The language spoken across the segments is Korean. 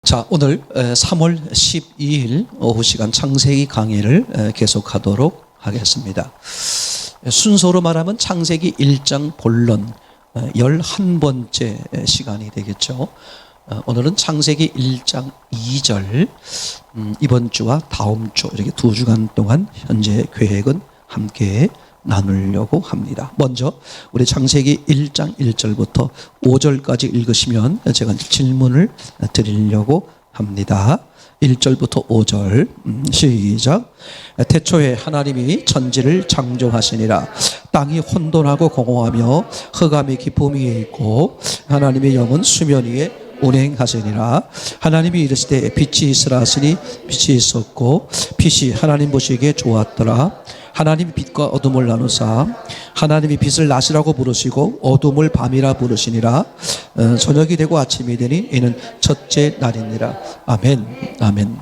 자, 오늘 3월 12일 오후 시간 창세기 강의를 계속하도록 하겠습니다. 순서로 말하면 창세기 1장 본론 11번째 시간이 되겠죠. 오늘은 창세기 1장 2절 이번 주와 다음 주 이렇게 2주간 동안 현재 계획은 함께 나누려고 합니다. 먼저 우리 창세기 1장 1절부터 5절까지 읽으시면 제가 질문을 드리려고 합니다. 1절부터 5절 시작. 태초에 하나님이 천지를 창조하시니라. 땅이 혼돈하고 공허하며 흑암의 깊음 위에 있고 하나님의 영은 수면 위에 운행하시니라. 하나님이 이르시되 빛이 있으라 하시니 빛이 있었고 빛이 하나님 보시기에 좋았더라. 하나님이 빛과 어둠을 나누사 하나님이 빛을 낮이라고 부르시고 어둠을 밤이라 부르시니라. 저녁이 되고 아침이 되니 이는 첫째 날이니라. 아멘. 아멘.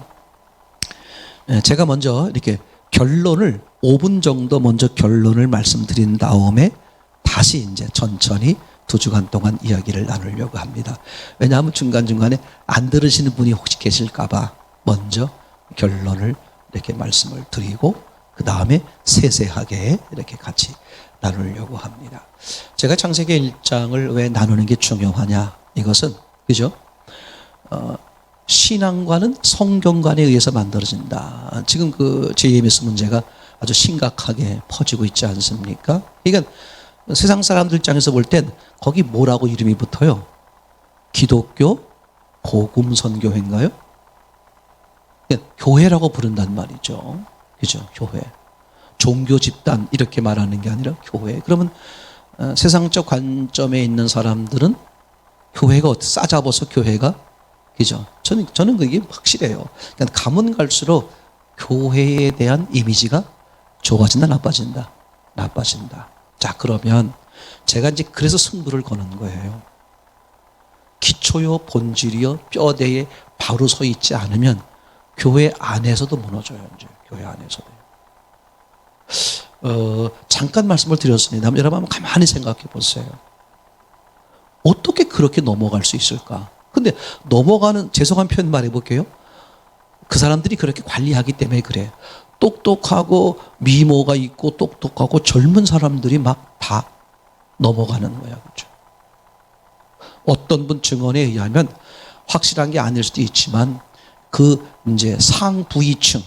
제가 먼저 이렇게 결론을 5분 정도 먼저 결론을 말씀드린 다음에 다시 이제 천천히 2주간 동안 이야기를 나누려고 합니다. 왜냐하면 중간중간에 안 들으시는 분이 혹시 계실까봐 먼저 결론을 이렇게 말씀을 드리고 그 다음에 세세하게 이렇게 같이 나누려고 합니다. 제가 창세기 1장을 왜 나누는 게 중요하냐, 이것은 그죠? 신앙과는 성경관에 의해서 만들어진다. 지금 그 JMS 문제가 아주 심각하게 퍼지고 있지 않습니까? 그러니까 세상 사람들 입장에서 볼 땐 거기 뭐라고 이름이 붙어요? 기독교 복음선교회인가요? 교회라고 부른단 말이죠. 그죠? 교회. 종교 집단 이렇게 말하는 게 아니라 교회. 그러면 세상적 관점에 있는 사람들은 교회가 싸잡아서 교회가, 그죠? 저는 그게 확실해요. 그러니까 가면 갈수록 교회에 대한 이미지가 좋아진다, 나빠진다? 나빠진다. 자, 그러면 제가 이제 그래서 승부를 거는 거예요. 기초요, 본질이요, 뼈대에 바로 서 있지 않으면 교회 안에서도 무너져요. 이제 교회 안에서도. 잠깐 말씀을 드렸습니다. 여러분 한번 가만히 생각해 보세요. 어떻게 그렇게 넘어갈 수 있을까? 근데 넘어가는, 죄송한 표현 말해볼게요. 그 사람들이 그렇게 관리하기 때문에 그래. 똑똑하고 미모가 있고 똑똑하고 젊은 사람들이 막 다 넘어가는 거야. 그렇죠? 어떤 분 증언에 의하면 확실한 게 아닐 수도 있지만 그 이제 상부위층,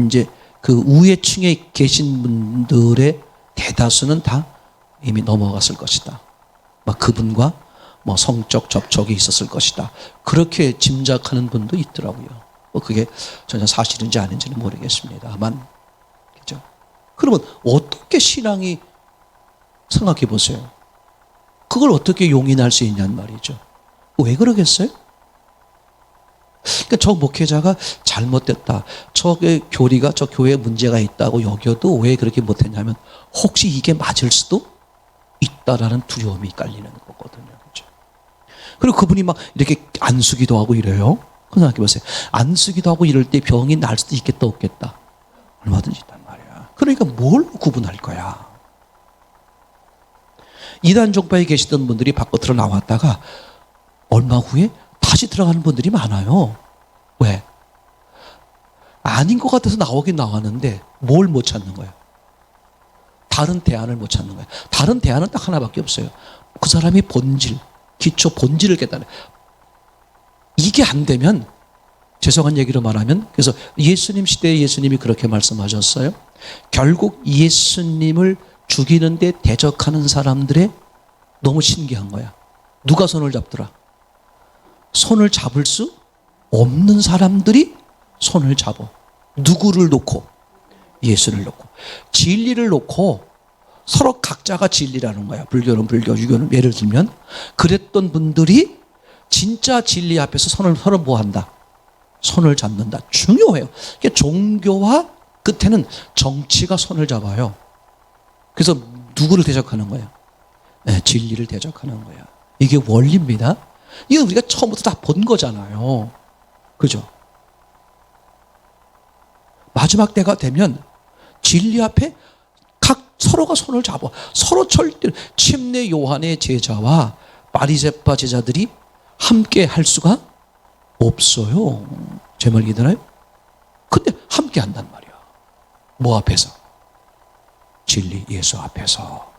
이제 그 우회층에 계신 분들의 대다수는 다 이미 넘어갔을 것이다. 막 그분과 뭐 성적 접촉이 있었을 것이다. 그렇게 짐작하는 분도 있더라고요. 그게 전혀 사실인지 아닌지는 모르겠습니다만, 그죠? 그러면 어떻게 신앙이, 생각해 보세요. 그걸 어떻게 용인할 수 있냔 말이죠. 왜 그러겠어요? 그러니까 저 목회자가 잘못됐다, 저 교리가, 저 교회에 문제가 있다고 여겨도 왜 그렇게 못했냐면 혹시 이게 맞을 수도 있다라는 두려움이 깔리는 거거든요. 그죠? 그리고 그분이 막 이렇게 안수기도 하고 이래요. 생각해 보세요. 안수기도 하고 이럴 때 병이 날 수도 있겠다, 없겠다? 얼마든지 있단 말이야. 그러니까 뭘 구분할 거야? 이단 종파에 계시던 분들이 바깥으로 나왔다가 얼마 후에 다시 들어가는 분들이 많아요. 왜? 아닌 것 같아서 나오긴 나왔는데 뭘 못 찾는 거예요? 다른 대안을 못 찾는 거예요. 다른 대안은 딱 하나밖에 없어요. 그 사람이 본질, 기초 본질을 깨달아요. 이게 안 되면, 죄송한 얘기로 말하면, 그래서 예수님 시대에 예수님이 그렇게 말씀하셨어요. 결국 예수님을 죽이는데 대적하는 사람들의, 너무 신기한 거야. 누가 손을 잡더라? 손을 잡을 수 없는 사람들이 손을 잡어. 누구를 놓고? 예수를 놓고. 진리를 놓고 서로 각자가 진리라는 거야. 불교는 불교, 유교는, 예를 들면 그랬던 분들이 진짜 진리 앞에서 서로 뭐 한다? 손을 잡는다. 중요해요. 종교와 끝에는 정치가 손을 잡아요. 그래서 누구를 대적하는 거야? 네, 진리를 대적하는 거야. 이게 원리입니다. 이거 우리가 처음부터 다 본 거잖아요. 그죠? 마지막 때가 되면 진리 앞에 서로가 손을 잡아. 서로 절대, 침례 요한의 제자와 바리새파 제자들이 함께 할 수가 없어요. 제 말 이해되나요? 근데 함께 한단 말이야. 뭐 앞에서? 진리 예수 앞에서.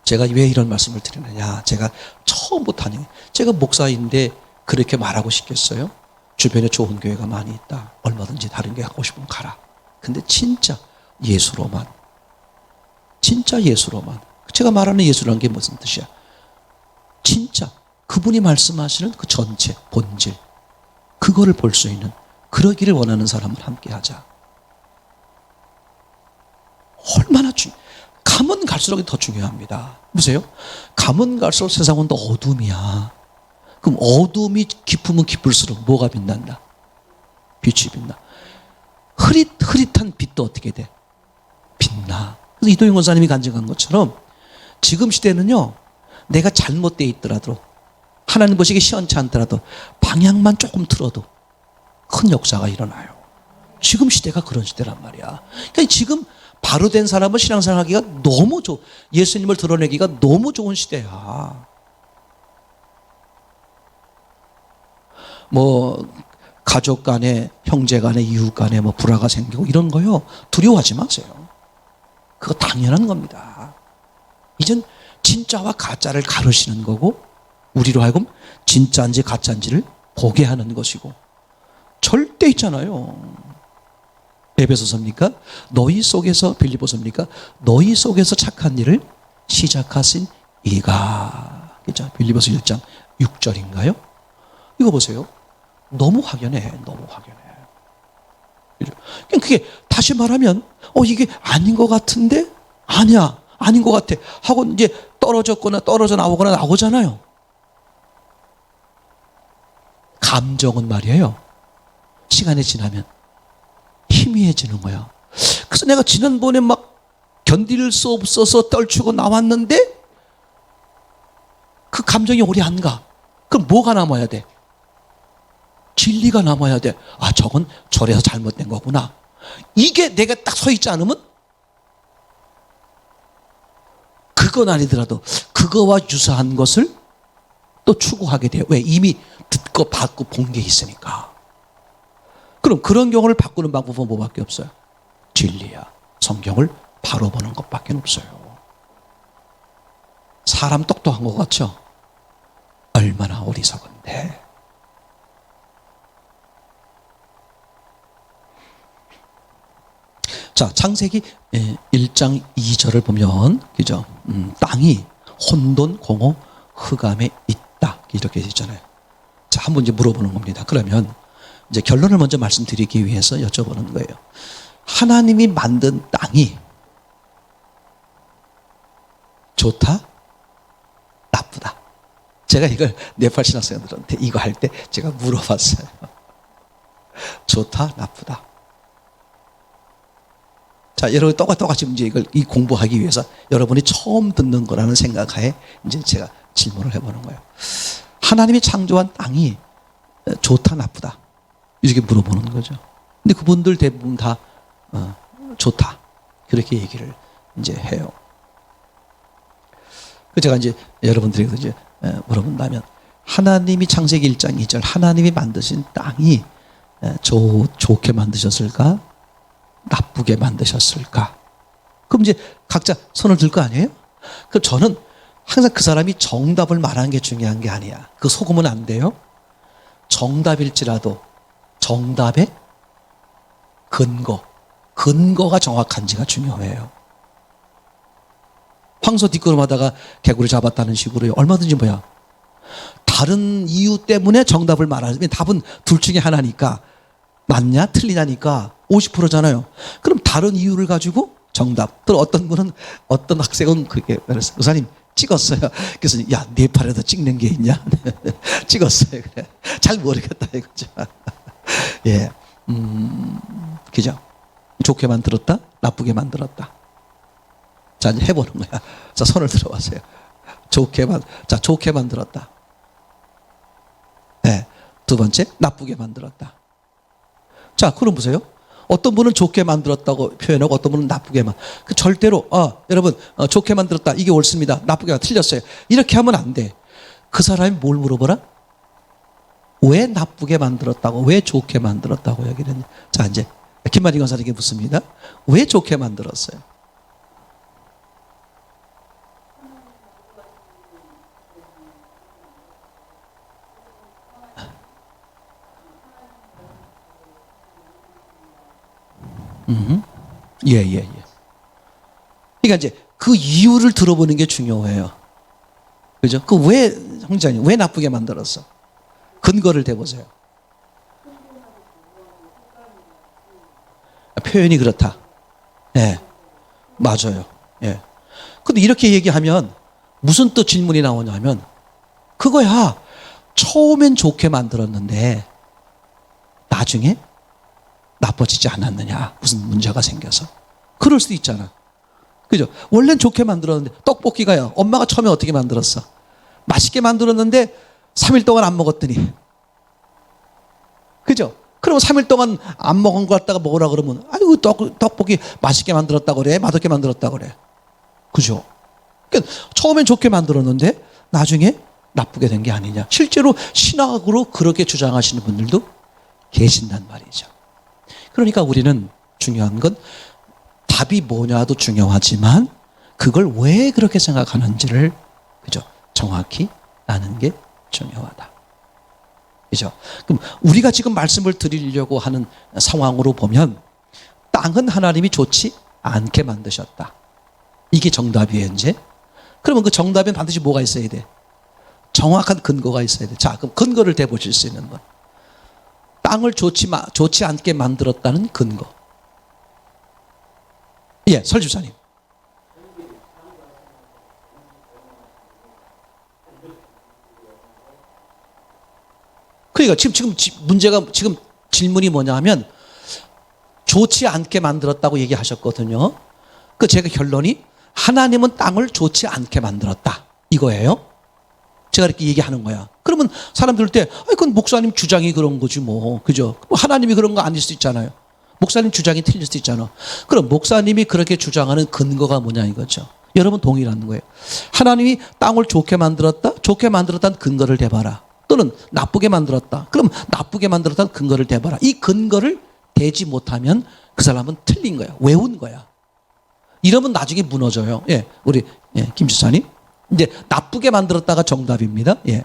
제가 왜 이런 말씀을 드리느냐. 제가 처음부터 제가 목사인데 그렇게 말하고 싶겠어요? 주변에 좋은 교회가 많이 있다. 얼마든지 다른 교회 가고 싶으면 가라. 근데 진짜 예수로만. 진짜 예수로만. 제가 말하는 예수라는 게 무슨 뜻이야? 진짜 그분이 말씀하시는 그 전체, 본질. 그거를 볼 수 있는, 그러기를 원하는 사람을 함께 하자. 얼마나 가면 갈수록 더 중요합니다. 보세요. 가면 갈수록 세상은 더 어둠이야. 그럼 어둠이 깊으면 깊을수록 뭐가 빛난다? 빛이 빛나. 흐릿한 빛도 어떻게 돼? 빛나. 그래서 이도영 권사님이 간증한 것처럼 지금 시대는요, 내가 잘못되어 있더라도, 하나님 보시기 시원치 않더라도 방향만 조금 틀어도 큰 역사가 일어나요. 지금 시대가 그런 시대란 말이야. 그러니까 지금 바로 된 사람은 신앙생활하기가 너무 예수님을 드러내기가 너무 좋은 시대야. 뭐 가족 간에, 형제 간에, 이웃 간에 뭐 불화가 생기고 이런 거요, 두려워하지 마세요. 그거 당연한 겁니다. 이젠 진짜와 가짜를 가르시는 거고, 우리로 하여금 진짜인지 가짜인지를 보게 하는 것이고, 절대 있잖아요. 에베소서입니까? 너희 속에서, 빌립보서입니까? 너희 속에서 착한 일을 시작하신 이가. 그죠? 빌립보서 1장 6절인가요? 이거 보세요. 너무 확연해. 너무 확연해. 그게 다시 말하면 이게 아닌 것 같은데 아니야. 아닌 것 같아. 하고 이제 떨어졌거나 떨어져 나오거나 나오잖아요. 감정은 말이에요. 시간이 지나면 희미해지는 거야. 그래서 내가 지난번에 막 견딜 수 없어서 떨치고 나왔는데 그 감정이 오래 안 가. 그럼 뭐가 남아야 돼? 진리가 남아야 돼. 아, 저건 저래서 잘못된 거구나. 이게 내가 딱 서 있지 않으면 그건 아니더라도 그거와 유사한 것을 또 추구하게 돼요. 왜? 이미 듣고 받고 본 게 있으니까. 그럼 그런 경우를 바꾸는 방법은 뭐밖에 없어요? 진리야. 성경을 바로 보는 것밖에 없어요. 사람 똑똑한 것 같죠? 얼마나 어리석은데. 자, 창세기 1장 2절을 보면, 그죠? 땅이 혼돈, 공허, 흑암에 있다. 이렇게 되어 있잖아요. 자, 한번 이제 물어보는 겁니다. 그러면 이제 결론을 먼저 말씀드리기 위해서 여쭤보는 거예요. 하나님이 만든 땅이 좋다? 나쁘다? 제가 이걸 네팔 신학생들한테 이거 할 때 제가 물어봤어요. 좋다? 나쁘다? 자, 여러분 똑같이 이제 이걸 공부하기 위해서 여러분이 처음 듣는 거라는 생각하에 이제 제가 질문을 해보는 거예요. 하나님이 창조한 땅이 좋다, 나쁘다? 이렇게 물어보는 거죠. 근데 그분들 대부분 다 좋다. 그렇게 얘기를 이제 해요. 제가 이제 여러분들에게 이제 물어본다면, 하나님이 창세기 1장 2절 하나님이 만드신 땅이 좋게 만드셨을까? 나쁘게 만드셨을까? 그럼 이제 각자 손을 들 거 아니에요? 그 저는 항상 그 사람이 정답을 말하는 게 중요한 게 아니야. 그 속으면 안 돼요. 정답일지라도 정답의 근거가 정확한지가 중요해요. 황소 뒷걸음하다가 개구리 잡았다는 식으로 얼마든지 뭐야, 다른 이유 때문에 정답을 말하면 답은 둘 중에 하나니까, 맞냐 틀리냐니까 50%잖아요. 그럼 다른 이유를 가지고 정답. 또 어떤 분은, 어떤 학생은 그렇게 말했어요. 의사님 찍었어요. 그래서 야, 네팔에도 찍는 게 있냐? 찍었어요. 그래. 잘 모르겠다 이거죠. 예, 그죠? 좋게 만들었다, 나쁘게 만들었다. 자, 이제 해보는 거야. 자, 손을 들어보세요. 좋게 만들었다. 네, 두 번째, 나쁘게 만들었다. 자, 그럼 보세요. 어떤 분은 좋게 만들었다고 표현하고 어떤 분은 나쁘게만. 그 절대로 여러분 좋게 만들었다, 이게 옳습니다, 나쁘게 틀렸어요, 이렇게 하면 안 돼. 그 사람이 뭘 물어보라? 왜 나쁘게 만들었다고, 왜 좋게 만들었다고 얘기를 했냐. 자, 이제 김만희 권사님께 묻습니다. 왜 좋게 만들었어요? 예, 예, 예. 그러니까 이제 그 이유를 들어보는 게 중요해요. 그죠? 그 왜, 홍자님, 왜 나쁘게 만들었어? 근거를 대보세요. 표현이 그렇다. 예. 맞아요. 예. 근데 이렇게 얘기하면 무슨 또 질문이 나오냐면, 그거야. 처음엔 좋게 만들었는데, 나중에 나빠지지 않았느냐. 무슨 문제가 생겨서. 그럴 수도 있잖아. 그죠? 원래는 좋게 만들었는데, 떡볶이가요. 엄마가 처음에 어떻게 만들었어? 맛있게 만들었는데, 3일 동안 안 먹었더니. 그죠? 그럼 3일 동안 안 먹은 거 갖다가 먹으라 그러면, 아이고, 떡볶이 맛있게 만들었다고 그래? 맛없게 만들었다고 그래? 그죠? 그러니까 처음엔 좋게 만들었는데, 나중에 나쁘게 된 게 아니냐. 실제로 신학으로 그렇게 주장하시는 분들도 계신단 말이죠. 그러니까 우리는 중요한 건 답이 뭐냐도 중요하지만 그걸 왜 그렇게 생각하는지를 그죠? 정확히 아는 게 중요하다. 그죠? 그럼 우리가 지금 말씀을 드리려고 하는 상황으로 보면 땅은 하나님이 좋지 않게 만드셨다. 이게 정답이에요, 이제. 그러면 그 정답엔 반드시 뭐가 있어야 돼? 정확한 근거가 있어야 돼. 자, 그럼 근거를 대보실 수 있는 건 땅을 좋지 않게 만들었다는 근거. 예, 설집사님. 그러니까 지금 문제가 지금 질문이 뭐냐 하면 좋지 않게 만들었다고 얘기하셨거든요. 그 제가 결론이 하나님은 땅을 좋지 않게 만들었다. 이거예요. 제가 이렇게 얘기하는 거야. 그러면 사람들 때, 그건 목사님 주장이 그런 거지 뭐. 그죠? 뭐 하나님이 그런 거 아닐 수 있잖아요. 목사님 주장이 틀릴 수도 있잖아. 그럼 목사님이 그렇게 주장하는 근거가 뭐냐 이거죠. 여러분 동의라는 거예요. 하나님이 땅을 좋게 만들었다? 좋게 만들었다는 근거를 대봐라. 또는 나쁘게 만들었다. 그럼 나쁘게 만들었다는 근거를 대봐라. 이 근거를 대지 못하면 그 사람은 틀린 거야. 외운 거야. 이러면 나중에 무너져요. 예, 우리 김 지사님. 이제 나쁘게 만들었다가 정답입니다. 예.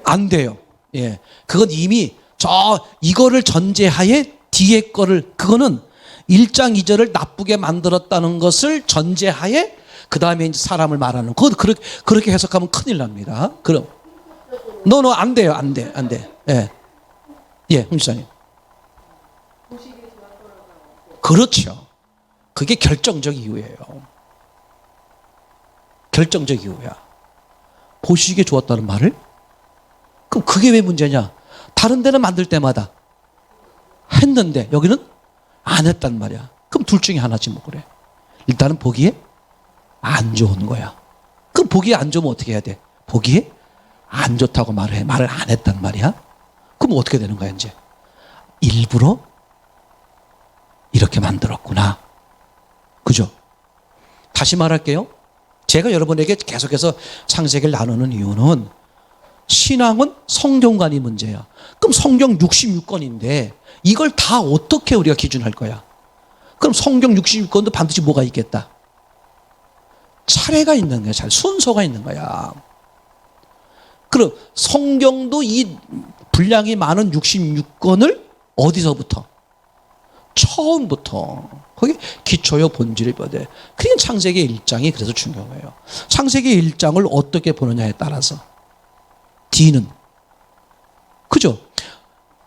안 돼요. 예. 그건 이미 이거를 전제하에 뒤에 거를, 그거는 1장 2절을 나쁘게 만들었다는 것을 전제하에 그 다음에 이제 사람을 말하는, 그건 그렇게 해석하면 큰일 납니다. 그럼. 안 돼요. 안 돼. 예. 예, 홍 지사님. 그렇죠. 그게 결정적 이유예요. 결정적 이유야. 보시기에 좋았다는 말을? 그럼 그게 왜 문제냐? 다른 데는 만들 때마다 했는데 여기는 안 했단 말이야. 그럼 둘 중에 하나지 뭐 그래. 일단은 보기에 안 좋은 거야. 그럼 보기에 안 좋으면 어떻게 해야 돼? 보기에 안 좋다고 말을 안 했단 말이야. 그럼 어떻게 되는 거야 이제? 일부러 이렇게 만들었구나. 그죠? 다시 말할게요. 제가 여러분에게 계속해서 창세기를 나누는 이유는 신앙은 성경관이 문제야. 그럼 성경 66권인데 이걸 다 어떻게 우리가 기준할 거야? 그럼 성경 66권도 반드시 뭐가 있겠다? 차례가 있는 거야. 순서가 있는 거야. 그럼 성경도 이 분량이 많은 66권을 어디서부터? 처음부터. 거기 기초요 본질을 봐야 돼. 그러니까 창세기 1장이 그래서 중요해요. 창세기 1장을 어떻게 보느냐에 따라서 D는 그죠?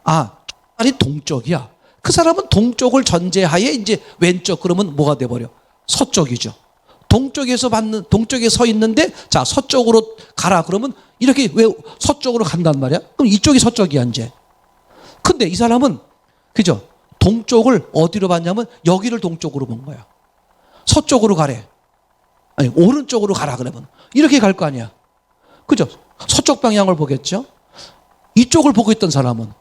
아니 동쪽이야. 그 사람은 동쪽을 전제하에 이제 왼쪽 그러면 뭐가 돼 버려? 서쪽이죠. 동쪽에 서 있는데 자 서쪽으로 가라 그러면 이렇게 왜 서쪽으로 간단 말이야? 그럼 이쪽이 서쪽이야 이제. 근데 이 사람은 그죠? 동쪽을 어디로 봤냐면 여기를 동쪽으로 본 거야. 서쪽으로 가래. 아니 오른쪽으로 가라 그러면 이렇게 갈 거 아니야. 그죠? 서쪽 방향을 보겠죠. 이쪽을 보고 있던 사람은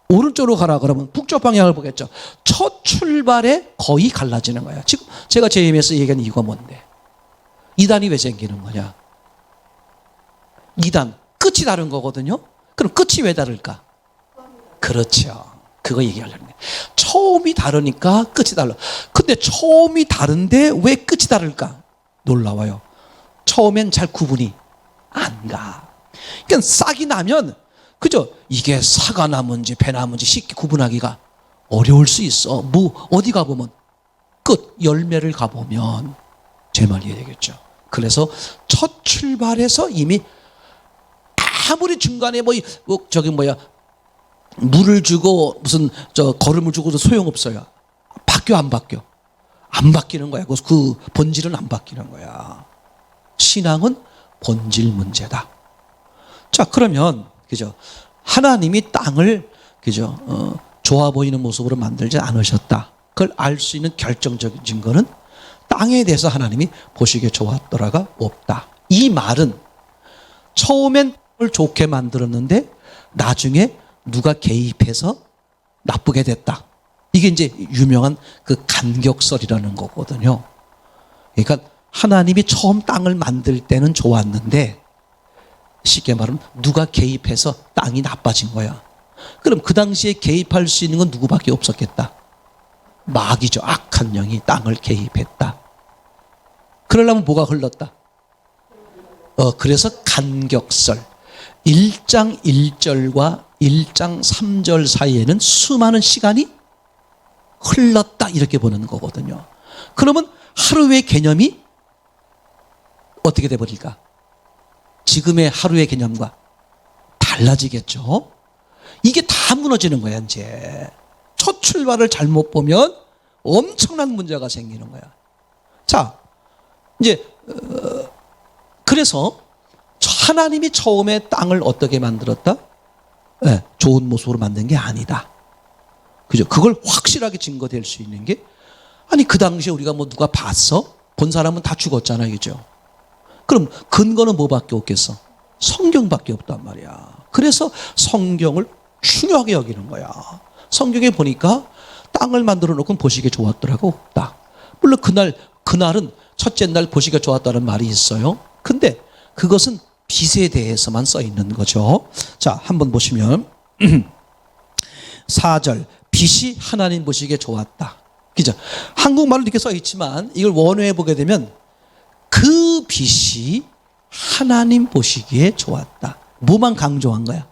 오른쪽으로 가라 그러면 북쪽 방향을 보겠죠. 첫 출발에 거의 갈라지는 거야. 지금 제가 JMS 얘기한 이유가 뭔데? 이단이 왜 생기는 거냐? 2단 끝이 다른 거거든요. 그럼 끝이 왜 다를까? 그렇죠. 그거 얘기하려는 거예요. 처음이 다르니까 끝이 달라. 근데 처음이 다른데 왜 끝이 다를까? 놀라워요. 처음엔 잘 구분이 안 가. 그러니까 싹이 나면 그죠? 이게 사과 나무인지 배 나무인지 쉽게 구분하기가 어려울 수 있어. 뭐 어디 가보면 끝 열매를 가보면 제 말 이해되겠죠. 그래서 첫 출발에서 이미 아무리 중간에 저기 물을 주고 무슨 거름을 주고도 소용없어요. 바뀌어 안 바뀌어? 안 바뀌는 거야. 그 본질은 안 바뀌는 거야. 신앙은 본질 문제다. 자, 그러면 그죠? 하나님이 땅을 그죠? 좋아 보이는 모습으로 만들지 않으셨다. 그걸 알 수 있는 결정적인 증거는 땅에 대해서 하나님이 보시기에 좋았더라가 없다. 이 말은 처음엔 땅을 좋게 만들었는데 나중에 누가 개입해서 나쁘게 됐다. 이게 이제 유명한 그 간격설이라는 거거든요. 그러니까 하나님이 처음 땅을 만들 때는 좋았는데 쉽게 말하면 누가 개입해서 땅이 나빠진 거야. 그럼 그 당시에 개입할 수 있는 건 누구밖에 없었겠다. 마귀죠. 악한 영이 땅을 개입했다. 그러려면 뭐가 흘렀다? 그래서 간격설. 1장 1절과 1장 3절 사이에는 수많은 시간이 흘렀다. 이렇게 보는 거거든요. 그러면 하루의 개념이 어떻게 돼버릴까? 지금의 하루의 개념과 달라지겠죠. 이게 다 무너지는 거야 이제. 첫 출발을 잘못 보면 엄청난 문제가 생기는 거야. 자, 이제 그래서 하나님이 처음에 땅을 어떻게 만들었다? 네, 좋은 모습으로 만든 게 아니다. 그죠? 그걸 확실하게 증거될 수 있는 게 아니 그 당시에 우리가 누가 봤어? 본 사람은 다 죽었잖아요, 그죠? 그럼 근거는 뭐밖에 없겠어? 성경밖에 없단 말이야. 그래서 성경을 중요하게 여기는 거야. 성경에 보니까 땅을 만들어 놓고 보시기에 좋았더라고 없다. 물론 그날은 첫째 날 보시기에 좋았다는 말이 있어요. 근데 그것은 빛에 대해서만 써 있는 거죠. 자, 한번 보시면 4절 빛이 하나님 보시기에 좋았다. 그죠? 한국말로 이렇게 써 있지만 이걸 원어해 보게 되면 그 빛이 하나님 보시기에 좋았다. 뭐만 강조한 거야?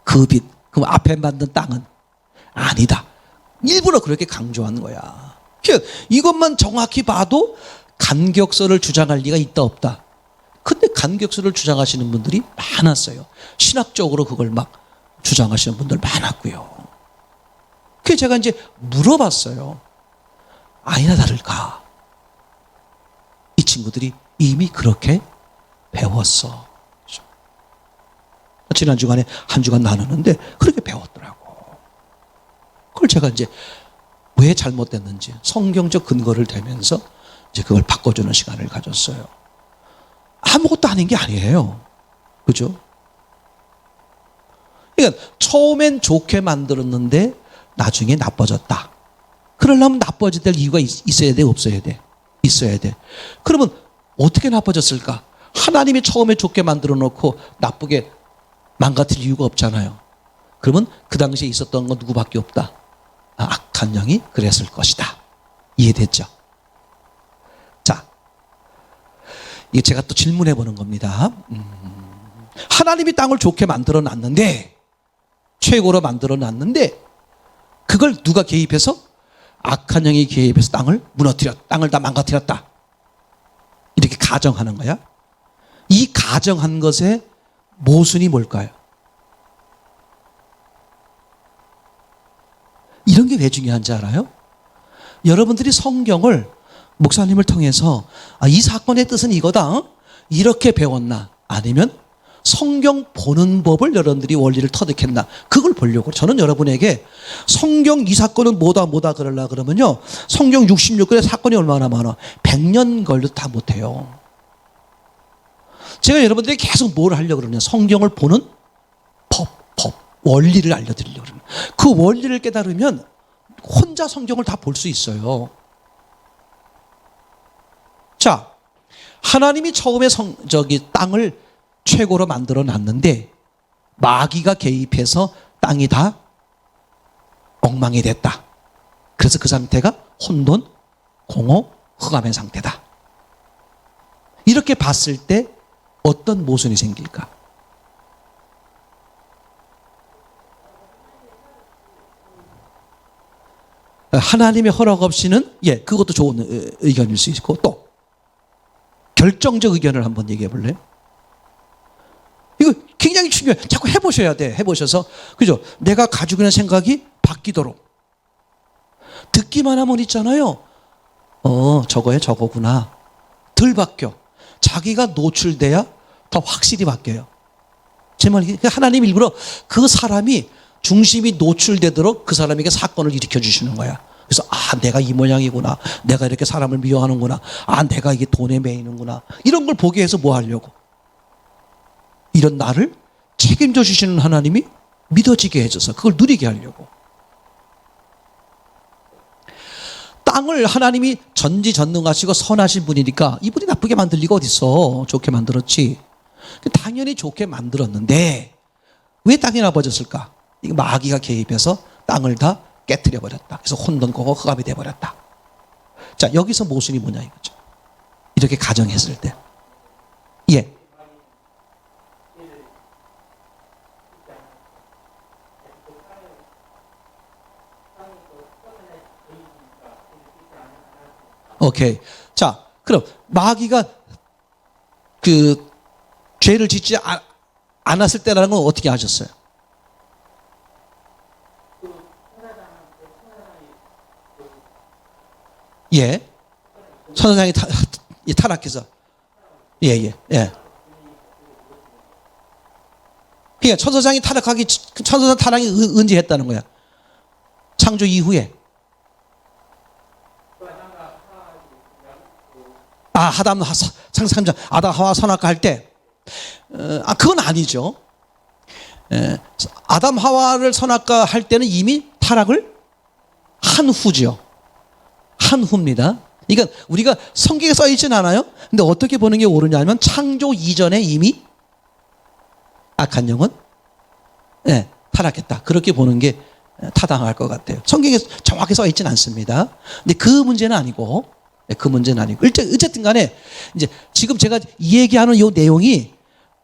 그 빛. 그럼 앞에 만든 땅은 아니다. 일부러 그렇게 강조한 거야. 그러니까 이것만 정확히 봐도 간격설을 주장할 리가 있다 없다. 근데 간격설을 주장하시는 분들이 많았어요. 신학적으로 그걸 막 주장하시는 분들 많았고요. 그래서 제가 이제 물어봤어요. 아니나 다를까? 이 친구들이 이미 그렇게 배웠어. 지난 주간에 한 주간 나누는데 그렇게 배웠더라고. 그걸 제가 이제 왜 잘못됐는지 성경적 근거를 대면서 이제 그걸 바꿔주는 시간을 가졌어요. 아무것도 아닌 게 아니에요. 그죠? 그러니까 처음엔 좋게 만들었는데 나중에 나빠졌다. 그러려면 나빠져야 될 이유가 있어야 돼, 없어야 돼? 있어야 돼. 그러면 어떻게 나빠졌을까? 하나님이 처음에 좋게 만들어 놓고 나쁘게 망가뜨릴 이유가 없잖아요. 그러면 그 당시에 있었던 건 누구밖에 없다. 악한 영이 그랬을 것이다. 이해됐죠? 자, 이게 제가 또 질문해 보는 겁니다. 하나님이 땅을 좋게 만들어 놨는데, 최고로 만들어 놨는데, 그걸 누가 개입해서? 악한 영이 개입해서 땅을 땅을 다 망가뜨렸다. 이렇게 가정하는 거야. 이 가정한 것의 모순이 뭘까요? 이런 게 왜 중요한지 알아요? 여러분들이 성경을 목사님을 통해서 이 사건의 뜻은 이거다. 이렇게 배웠나? 아니면 성경 보는 법을 여러분들이 원리를 터득했나? 그걸 보려고. 저는 여러분에게 성경 이 사건은 뭐다 그러려고 그러면요. 성경 66권의 사건이 얼마나 많아? 100년 걸려도 다 못해요. 제가 여러분들에게 계속 뭘 하려고 그러냐? 성경을 보는 법, 원리를 알려드리려고 그러는. 그 원리를 깨달으면 혼자 성경을 다 볼 수 있어요. 자, 하나님이 처음에 땅을 최고로 만들어 놨는데 마귀가 개입해서 땅이 다 엉망이 됐다. 그래서 그 상태가 혼돈, 공허, 흑암의 상태다. 이렇게 봤을 때 어떤 모순이 생길까? 하나님의 허락 없이는 그것도 좋은 의견일 수 있고, 또 결정적 의견을 한번 얘기해 볼래요? 이거 굉장히 중요해요. 자꾸 해보셔야 돼. 해보셔서, 그죠? 내가 가지고 있는 생각이 바뀌도록. 듣기만 하면 있잖아요. 저거에 저거구나. 덜 바뀌어. 자기가 노출돼야 더 확실히 바뀌어요. 제 말이, 하나님 일부러 그 사람이 중심이 노출되도록 그 사람에게 사건을 일으켜 주시는 거야. 그래서 내가 이 모양이구나. 내가 이렇게 사람을 미워하는구나. 내가 이게 돈에 매이는구나. 이런 걸 보게 해서 뭐 하려고? 이런 나를 책임져 주시는 하나님이 믿어지게 해줘서 그걸 누리게 하려고. 땅을 하나님이 전지전능하시고 선하신 분이니까 이분이 나쁘게 만들 리가 어딨어. 좋게 만들었지. 당연히 좋게 만들었는데 왜 땅이 나빠졌을까? 이거 마귀가 개입해서 땅을 다 깨트려 버렸다. 그래서 혼돈공허 흑암이 돼버렸다. 자, 여기서 모순이 뭐냐 이거죠. 이렇게 가정했을 때. 오케이. 자, 그럼 마귀가 그 죄를 짓지 않았을 때라는 건 어떻게 하셨어요? 천사장이 타락해서. 그러니까 천사장 타락이 언제 했다는 거야? 창조 이후에. 창세삼장 아담 하와 선악과 할 때, 그건 아니죠. 아담 하와를 선악과 할 때는 이미 타락을 한 후죠. 한 후입니다. 그러니까 우리가 성경에 써 있지는 않아요. 근데 어떻게 보는 게 옳으냐면 창조 이전에 이미 악한 영은 타락했다. 그렇게 보는 게 타당할 것 같아요. 성경에 정확히 써 있지는 않습니다. 근데 그 문제는 아니고. 어쨌든 간에, 이제 지금 제가 이 얘기하는 이 내용이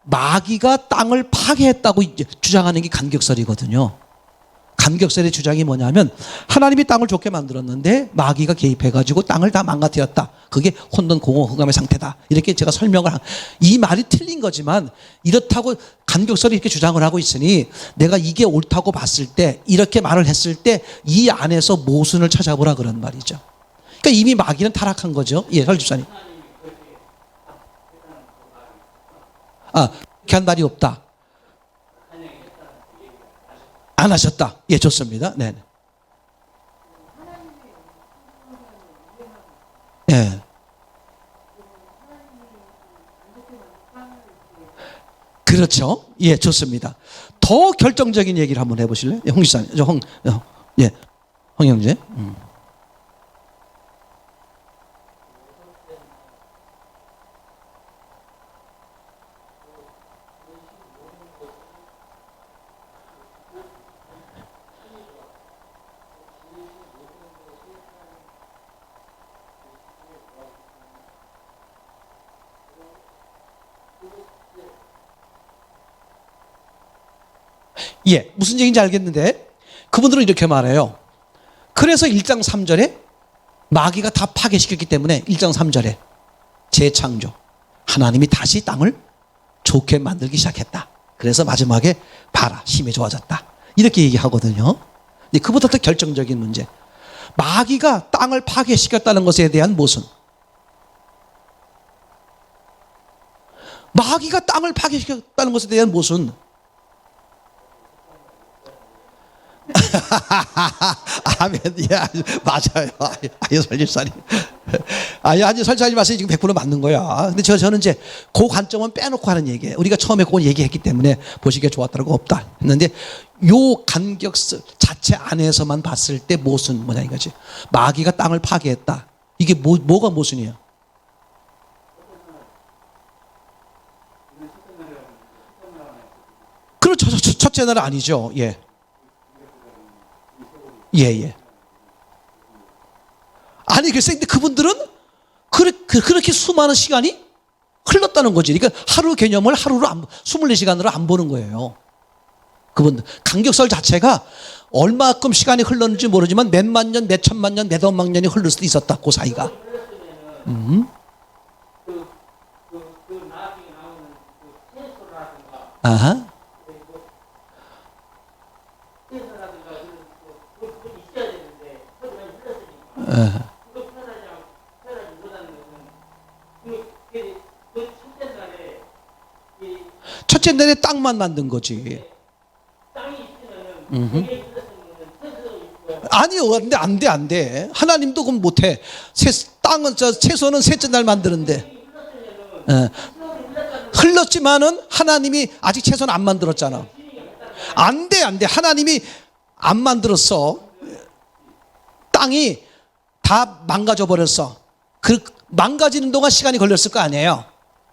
마귀가 땅을 파괴했다고 이제 주장하는 게 간격설이거든요. 간격설의 주장이 뭐냐면 하나님이 땅을 좋게 만들었는데 마귀가 개입해가지고 땅을 다 망가뜨렸다. 그게 혼돈, 공허, 흑암의 상태다. 이렇게 제가 설명을 이 말이 틀린 거지만 이렇다고 간격설이 이렇게 주장을 하고 있으니 내가 이게 옳다고 봤을 때 이렇게 말을 했을 때 이 안에서 모순을 찾아보라 그런 말이죠. 그러니까 이미 마귀는 타락한 거죠. 설 집사님. 그렇게 한 말이 없다. 안 하셨다. 좋습니다. 네. 그렇죠. 좋습니다. 더 결정적인 얘기를 한번 해보실래요? 홍 집사님. 홍 형제. 무슨 얘기인지 알겠는데 그분들은 이렇게 말해요. 그래서 1장 3절에 마귀가 다 파괴시켰기 때문에 1장 3절에 재창조, 하나님이 다시 땅을 좋게 만들기 시작했다. 그래서 마지막에 봐라, 힘이 좋아졌다. 이렇게 얘기하거든요. 근데 그보다 더 결정적인 문제, 마귀가 땅을 파괴시켰다는 것에 대한 모순. 마귀가 땅을 파괴시켰다는 것에 대한 모순. 아멘. 맞아요. 설집사님. 설집사님 말씀이 지금 100% 맞는 거야. 근데 저는 이제 그 관점은 빼놓고 하는 얘기예요. 우리가 처음에 그건 얘기했기 때문에 보시기에 좋았다는 거 없다 했는데, 요 간격 자체 안에서만 봤을 때 모순 뭐냐 이거지. 마귀가 땅을 파괴했다. 이게 뭐가 모순이에요? 그렇죠. 첫째 날은 아니죠. 예. 예, 예. 아니, 글쎄, 근데 그분들은 그렇게 수많은 시간이 흘렀다는 거지. 그러니까 하루 개념을 하루로 24시간으로 안 보는 거예요. 그분들. 간격설 자체가 얼마큼 시간이 흘렀는지 모르지만 몇만 년, 몇천만 년, 몇억만 년이 흐를 수도 있었다. 그 사이가. 아하. 첫째 날에 땅만 만든 거지. 아니요, 안 돼. 하나님도 그럼 못해. 땅은 채소는 셋째 날 만드는데. 흘렀지만은 하나님이 아직 채소는 안 만들었잖아. 안 돼. 하나님이 안 만들었어. 땅이 다 망가져 버렸어. 그 망가지는 동안 시간이 걸렸을 거 아니에요.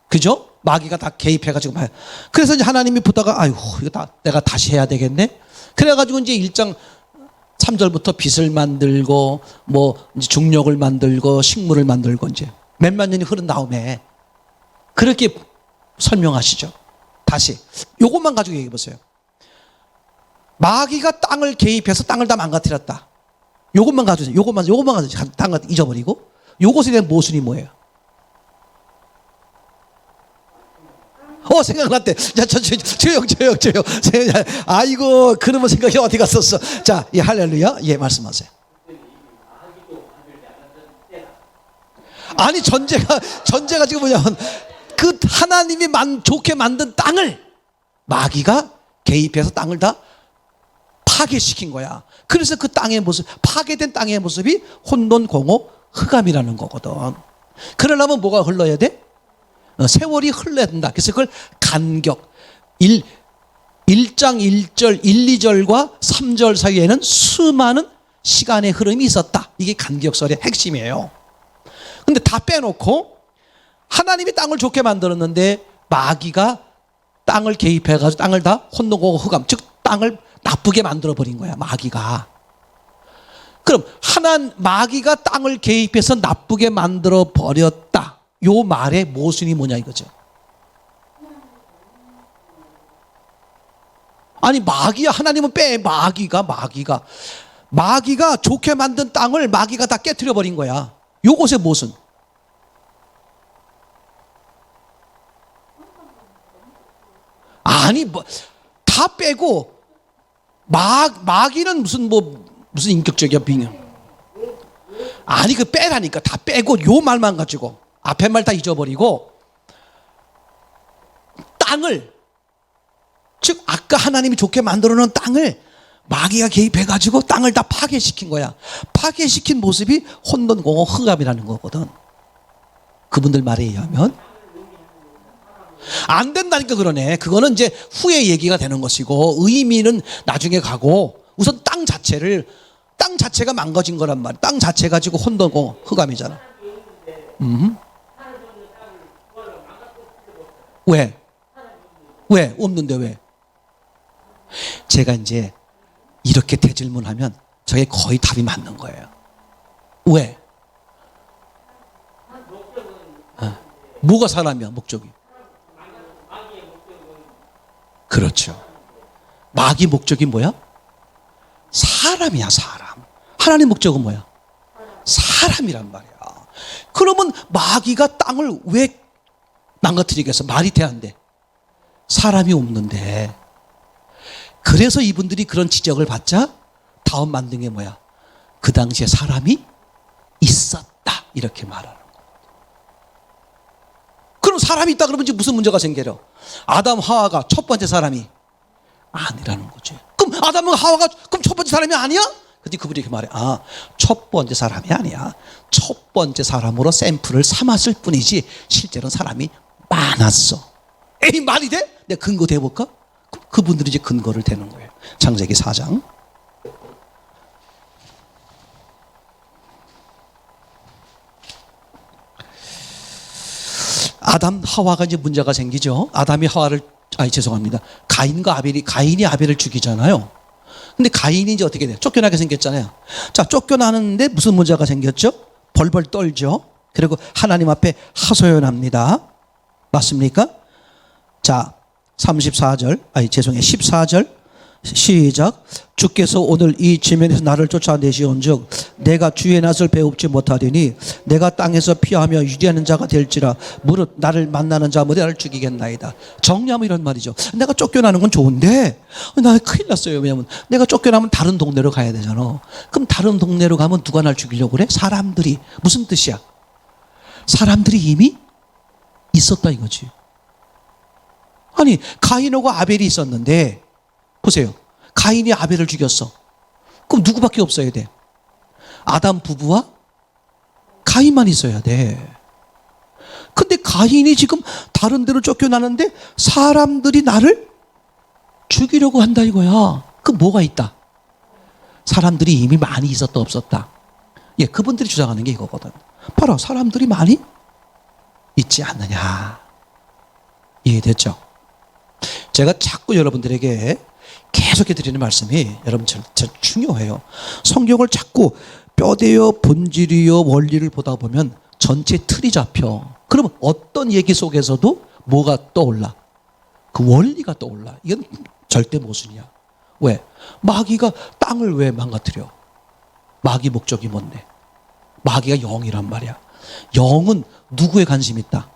그죠? 마귀가 다 개입해가지고 봐요. 그래서 이제 하나님이 보다가 아이고 이거 내가 다시 해야 되겠네. 그래가지고 이제 1장 3절부터 빛을 만들고 뭐 이제 중력을 만들고 식물을 만들고 이제 몇만 년이 흐른 다음에 그렇게 설명하시죠. 다시 요것만 가지고 얘기해 보세요. 마귀가 땅을 개입해서 땅을 다 망가뜨렸다. 요것만 가지고 요것만 가지고 땅 잊어버리고 요것에 대한 모순이 뭐예요? 생각났대. 자, 조용. 아이고, 그러면 생각이 어디 갔었어. 자, 예, 할렐루야. 예, 말씀하세요. 아니, 전제가 지금 뭐냐면, 그 하나님이 좋게 만든 땅을 마귀가 개입해서 땅을 다 파괴시킨 거야. 그래서 그 땅의 모습, 파괴된 땅의 모습이 혼돈, 공허, 흑암이라는 거거든. 그러려면 뭐가 흘러야 돼? 세월이 흘러야 된다. 그래서 그걸 간격 1장 1절 1, 2절과 3절 사이에는 수많은 시간의 흐름이 있었다. 이게 간격설의 핵심이에요. 근데 다 빼놓고 하나님이 땅을 좋게 만들었는데 마귀가 땅을 개입해가지고 땅을 다 혼돈하고 흑암, 즉 땅을 나쁘게 만들어버린 거야. 마귀가. 그럼 마귀가 땅을 개입해서 나쁘게 만들어버렸다. 요 말의 모순이 뭐냐 이거죠. 아니 마귀야. 하나님은 마귀가 좋게 만든 땅을 마귀가 다 깨트려 버린 거야. 요것의 모순. 아니 뭐 다 빼고 마귀는 무슨 인격적이야 빙. 아니 그 빼라니까. 다 빼고 요 말만 가지고 앞에 말 다 잊어버리고 땅을, 즉 아까 하나님이 좋게 만들어 놓은 땅을 마귀가 개입해가지고 땅을 다 파괴시킨 거야. 파괴시킨 모습이 혼돈, 공허, 흑암이라는 거거든. 그분들 말에 의하면 안 된다니까. 그러네. 그거는 이제 후에 얘기가 되는 것이고 의미는 나중에 가고 우선 땅 자체가 망가진 거란 말이야. 땅 자체 가지고 혼돈, 공허, 흑암이잖아. 왜? 없는데 왜? 제가 이제 이렇게 대질문하면 저게 거의 답이 맞는 거예요. 왜? 뭐가 사람이야, 목적이? 그렇죠. 마귀 목적이 뭐야? 사람이야, 사람. 하나님 목적은 뭐야? 사람이란 말이야. 그러면 마귀가 땅을 왜 망가뜨리겠어? 말이 돼 안 돼? 사람이 없는데. 그래서 이분들이 그런 지적을 받자 다음 만든 게 뭐야? 그 당시에 사람이 있었다 이렇게 말하는 거야. 그럼 사람이 있다 그러면 이제 무슨 문제가 생겨요? 아담 하와가 첫 번째 사람이 아니라는 거지. 그럼 아담과 하와가 그럼 첫 번째 사람이 아니야? 근데 그분이 이렇게 말해. 첫 번째 사람이 아니야. 첫 번째 사람으로 샘플을 삼았을 뿐이지 실제로는 사람이 많았어. 에이, 말이 돼? 내가 근거 대볼까? 그분들이 이제 근거를 대는 거예요. 창세기 4장. 아담 하와가 이제 문제가 생기죠. 아담이 하와를 죄송합니다. 가인이 아벨을 죽이잖아요. 근데 가인이 이제 어떻게 돼요? 쫓겨나게 생겼잖아요. 자, 쫓겨나는데 무슨 문제가 생겼죠? 벌벌 떨죠. 그리고 하나님 앞에 하소연합니다. 맞습니까? 자, 14절 시작. 주께서 오늘 이 지면에서 나를 쫓아내시온즉 내가 주의 낯을 배웁지 못하리니 내가 땅에서 피하며 유리하는 자가 될지라 무릇 나를 만나는 자마다 나를 죽이겠나이다. 정리하면 이런 말이죠. 내가 쫓겨나는 건 좋은데 나 큰일 났어요. 왜냐면 내가 쫓겨나면 다른 동네로 가야 되잖아. 그럼 다른 동네로 가면 누가 날 죽이려고 그래? 사람들이. 무슨 뜻이야? 사람들이 이미 있었다 이거지. 아니, 가인하고 아벨이 있었는데 보세요. 가인이 아벨을 죽였어. 그럼 누구밖에 없어야 돼? 아담 부부와 가인만 있어야 돼. 근데 가인이 지금 다른 데로 쫓겨나는데 사람들이 나를 죽이려고 한다 이거야. 그럼 뭐가 있다? 사람들이 이미 많이 있었다 없었다. 예, 그분들이 주장하는 게 이거거든. 봐라, 사람들이 많이 있지 않느냐. 이해됐죠? 제가 자꾸 여러분들에게 계속해 드리는 말씀이 여러분 참 중요해요. 성경을 자꾸 뼈대여 본질이여 원리를 보다 보면 전체 틀이 잡혀. 그러면 어떤 얘기 속에서도 뭐가 떠올라? 그 원리가 떠올라. 이건 절대 모순이야. 왜? 마귀가 땅을 왜 망가뜨려? 마귀 목적이 뭔데? 마귀가 영이란 말이야. 영은 누구에 관심 있다?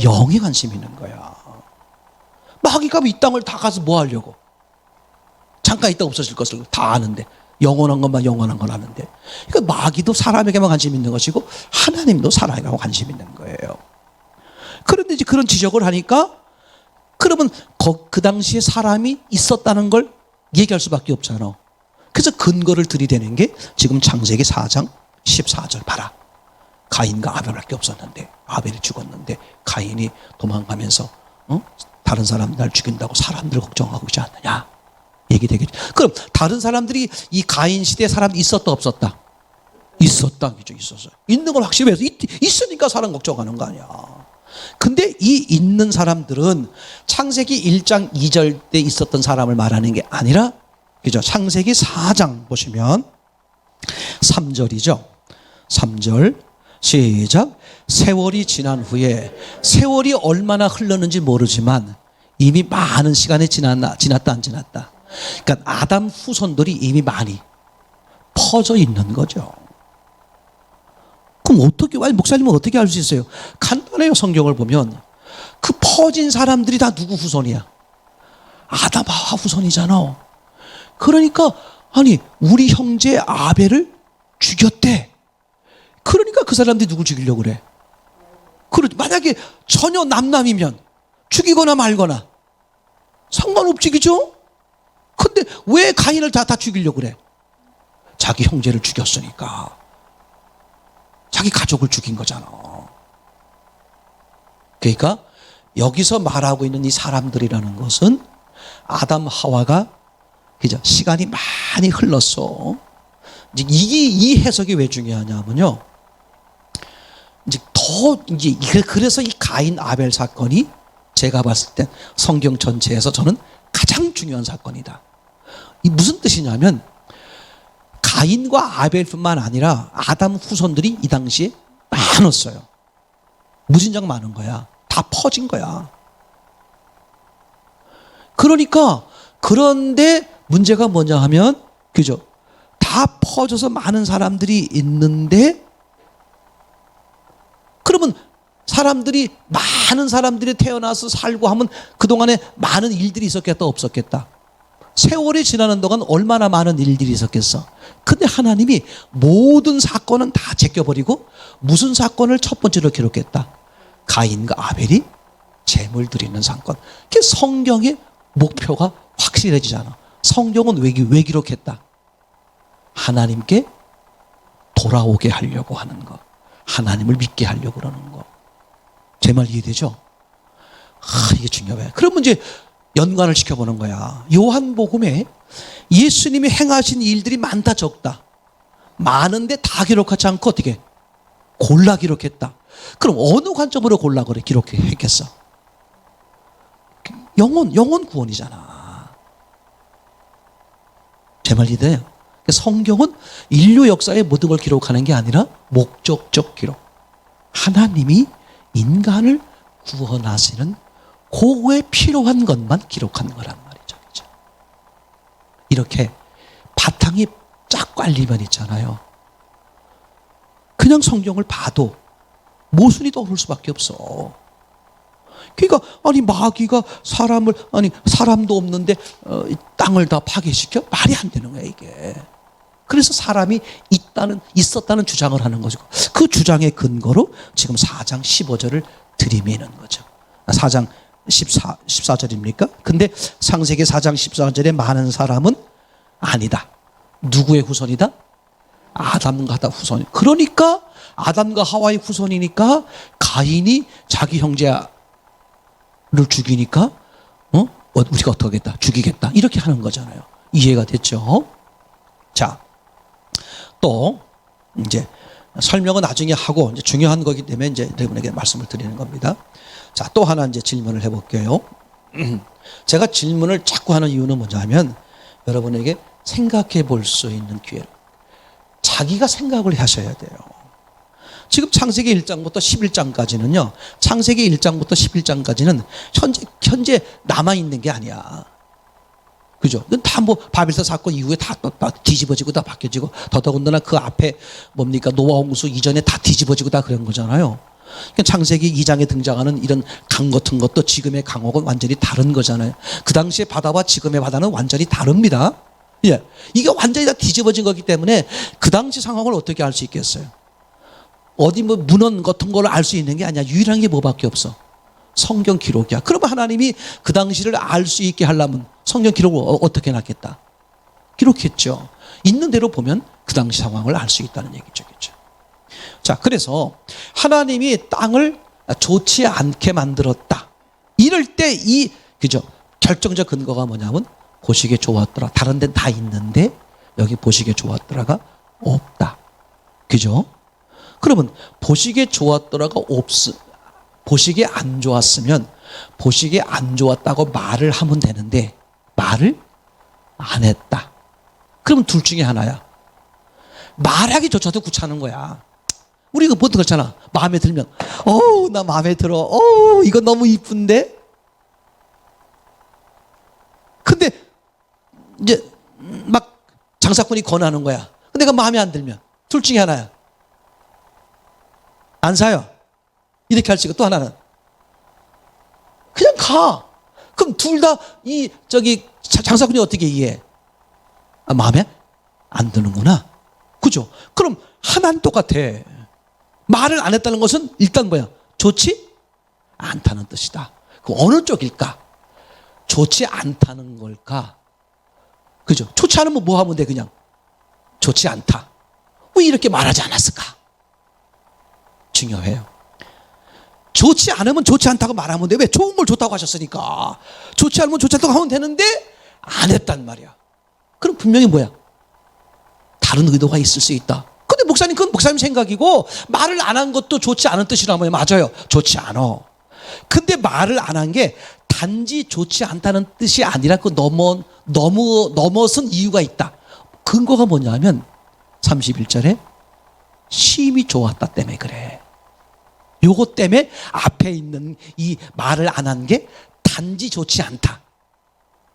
영에 관심 있는 거야. 마귀가 이 땅을 다 가서 뭐 하려고? 잠깐 있다 없어질 것을 다 아는데, 영원한 것만 영원한 걸 아는데. 그러니까 마귀도 사람에게만 관심 있는 것이고 하나님도 사람에게만 관심 있는 거예요. 그런데 이제 그런 지적을 하니까 그러면 그 당시에 사람이 있었다는 걸 얘기할 수밖에 없잖아. 그래서 근거를 들이대는 게 지금 창세기 4장 14절 봐라. 가인과 아벨밖에 없었는데 아벨이 죽었는데 가인이 도망가면서 다른 사람 날 죽인다고 사람들 걱정하고 있지 않느냐 얘기 되겠죠. 그럼 다른 사람들이 이 가인 시대에 사람들이 있었다 없었다? 있었다. 그죠? 있었어요. 있는 걸 확실히 해서 있으니까 사람 걱정하는 거 아니야. 근데 이 있는 사람들은 창세기 1장 2절 때 있었던 사람을 말하는 게 아니라, 그죠? 창세기 4장 보시면 3절이죠. 3절 시작. 세월이 지난 후에, 세월이 얼마나 흘렀는지 모르지만 이미 많은 시간이 지났다 안 지났다. 그러니까 아담 후손들이 이미 많이 퍼져 있는 거죠. 그럼 어떻게, 아니 목사님은 어떻게 알 수 있어요? 간단해요. 성경을 보면 그 퍼진 사람들이 다 누구 후손이야? 아담 하와 후손이잖아. 그러니까 아니 우리 형제 아벨을 죽였대. 그러니까 그 사람들이 누굴 죽이려고 그래? 만약에 전혀 남남이면 죽이거나 말거나 상관없지, 그죠? 근데 왜 가인을 다 죽이려고 그래? 자기 형제를 죽였으니까. 자기 가족을 죽인 거잖아. 그러니까 여기서 말하고 있는 이 사람들이라는 것은 아담 하와가, 그죠? 시간이 많이 흘렀어. 이제 이 해석이 왜 중요하냐면요. 그래서 이 가인 아벨 사건이 제가 봤을 땐 성경 전체에서 저는 가장 중요한 사건이다. 이 무슨 뜻이냐면 가인과 아벨뿐만 아니라 아담 후손들이 이 당시에 많았어요. 무진장 많은 거야. 다 퍼진 거야. 그러니까 그런데 문제가 뭐냐 하면, 그죠? 다 퍼져서 많은 사람들이 있는데, 그러면 많은 사람들이 태어나서 살고 하면 그동안에 많은 일들이 있었겠다 없었겠다? 세월이 지나는 동안 얼마나 많은 일들이 있었겠어. 근데 하나님이 모든 사건은 다 제껴버리고 무슨 사건을 첫 번째로 기록했다? 가인과 아벨이 제물 드리는 사건. 그게 성경의 목표가 확실해지잖아. 성경은 왜 기록했다? 하나님께 돌아오게 하려고 하는 거. 하나님을 믿게 하려고 그러는 거. 제 말 이해되죠? 이게 중요해. 그러면 이제 연관을 시켜보는 거야. 요한복음에 예수님이 행하신 일들이 많다 적다? 많은데 다 기록하지 않고 어떻게? 골라 기록했다. 그럼 어느 관점으로 골라 그래 기록했겠어? 영혼 구원이잖아. 제 말 이해돼요? 성경은 인류 역사의 모든 걸 기록하는 게 아니라 목적적 기록. 하나님이 인간을 구원하시는 그거에 필요한 것만 기록한 거란 말이죠. 그렇죠? 이렇게 바탕이 쫙 깔리면 있잖아요. 그냥 성경을 봐도 모순이 떠오를 수밖에 없어. 그러니까 아니 마귀가 사람도 없는데 땅을 다 파괴시켜? 말이 안 되는 거야 이게. 그래서 사람이 있었다는 주장을 하는 거죠. 그 주장의 근거로 지금 4장 15절을 들이미는 거죠. 4장 14절입니까? 근데 창세기 4장 14절에 많은 사람은 아니다. 누구의 후손이다? 아담과 하와 후손. 그러니까 아담과 하와의 후손이니까 가인이 자기 형제를 죽이니까 우리가 어떻게 하겠다? 죽이겠다. 이렇게 하는 거잖아요. 이해가 됐죠? 자, 또 이제 설명은 나중에 하고 이제 중요한 거기 때문에 이제 여러분에게 말씀을 드리는 겁니다. 자, 또 하나 이제 질문을 해볼게요. 제가 질문을 자꾸 하는 이유는 뭐냐면 여러분에게 생각해 볼 수 있는 기회를 자기가 생각을 하셔야 돼요. 지금 창세기 1장부터 11장까지는요. 창세기 1장부터 11장까지는 현재 남아있는 게 아니야. 그죠? 다 뭐 바벨탑 사건 이후에 다 뒤집어지고 다 바뀌어지고 더더군다나 그 앞에 뭡니까? 노아 홍수 이전에 다 뒤집어지고 다 그런 거잖아요. 그러니까 창세기 2장에 등장하는 이런 강 같은 것도 지금의 강하고는 완전히 다른 거잖아요. 그 당시의 바다와 지금의 바다는 완전히 다릅니다. 예. 이게 완전히 다 뒤집어진 거기 때문에 그 당시 상황을 어떻게 알 수 있겠어요? 어디 뭐 문헌 같은 걸 알 수 있는 게 아니야. 유일한 게 뭐밖에 없어? 성경 기록이야. 그러면 하나님이 그 당시를 알 수 있게 하려면 성경 기록을 어떻게 놨겠다? 기록했죠. 있는 대로 보면 그 당시 상황을 알 수 있다는 얘기죠. 그렇죠? 자, 그래서 하나님이 땅을 좋지 않게 만들었다. 이럴 때 그죠? 결정적 근거가 뭐냐면 보시기에 좋았더라. 다른 데는 다 있는데 여기 보시기에 좋았더라가 없다. 그죠? 그러면 보시기에 좋았더라가 보시기에 안 좋았으면 보시기에 안 좋았다고 말을 하면 되는데 말을 안 했다. 그러면 둘 중에 하나야. 말하기조차도 귀찮은 거야. 우리 그 보통 그렇잖아. 마음에 들면 나 마음에 들어. 이거 너무 이쁜데. 근데 이제 막 장사꾼이 권하는 거야. 근데 그 마음에 안 들면 둘 중에 하나야. 안 사요. 이렇게 할 수 있고 또 하나는 그냥 가. 그럼 둘 다 장사꾼이 어떻게 이해해? 마음에 안 드는구나. 그죠? 그럼 하나는 똑같아. 말을 안 했다는 것은 일단 뭐야? 좋지 않다는 뜻이다. 그럼 어느 쪽일까? 좋지 않다는 걸까? 그죠? 좋지 않으면 뭐 하면 돼? 그냥 좋지 않다. 왜 이렇게 말하지 않았을까? 중요해요. 좋지 않으면 좋지 않다고 말하면 돼. 왜? 좋은 걸 좋다고 하셨으니까. 좋지 않으면 좋지 않다고 하면 되는데 안 했단 말이야. 그럼 분명히 뭐야? 다른 의도가 있을 수 있다. 근데 목사님, 그건 목사님 생각이고 말을 안 한 것도 좋지 않은 뜻이라면 맞아요. 좋지 않아. 근데 말을 안 한 게 단지 좋지 않다는 뜻이 아니라 그 넘어선 이유가 있다. 근거가 뭐냐면 31절에 심히 좋았다 때문에 그래. 요것 때문에 앞에 있는 이 말을 안 한 게 단지 좋지 않다.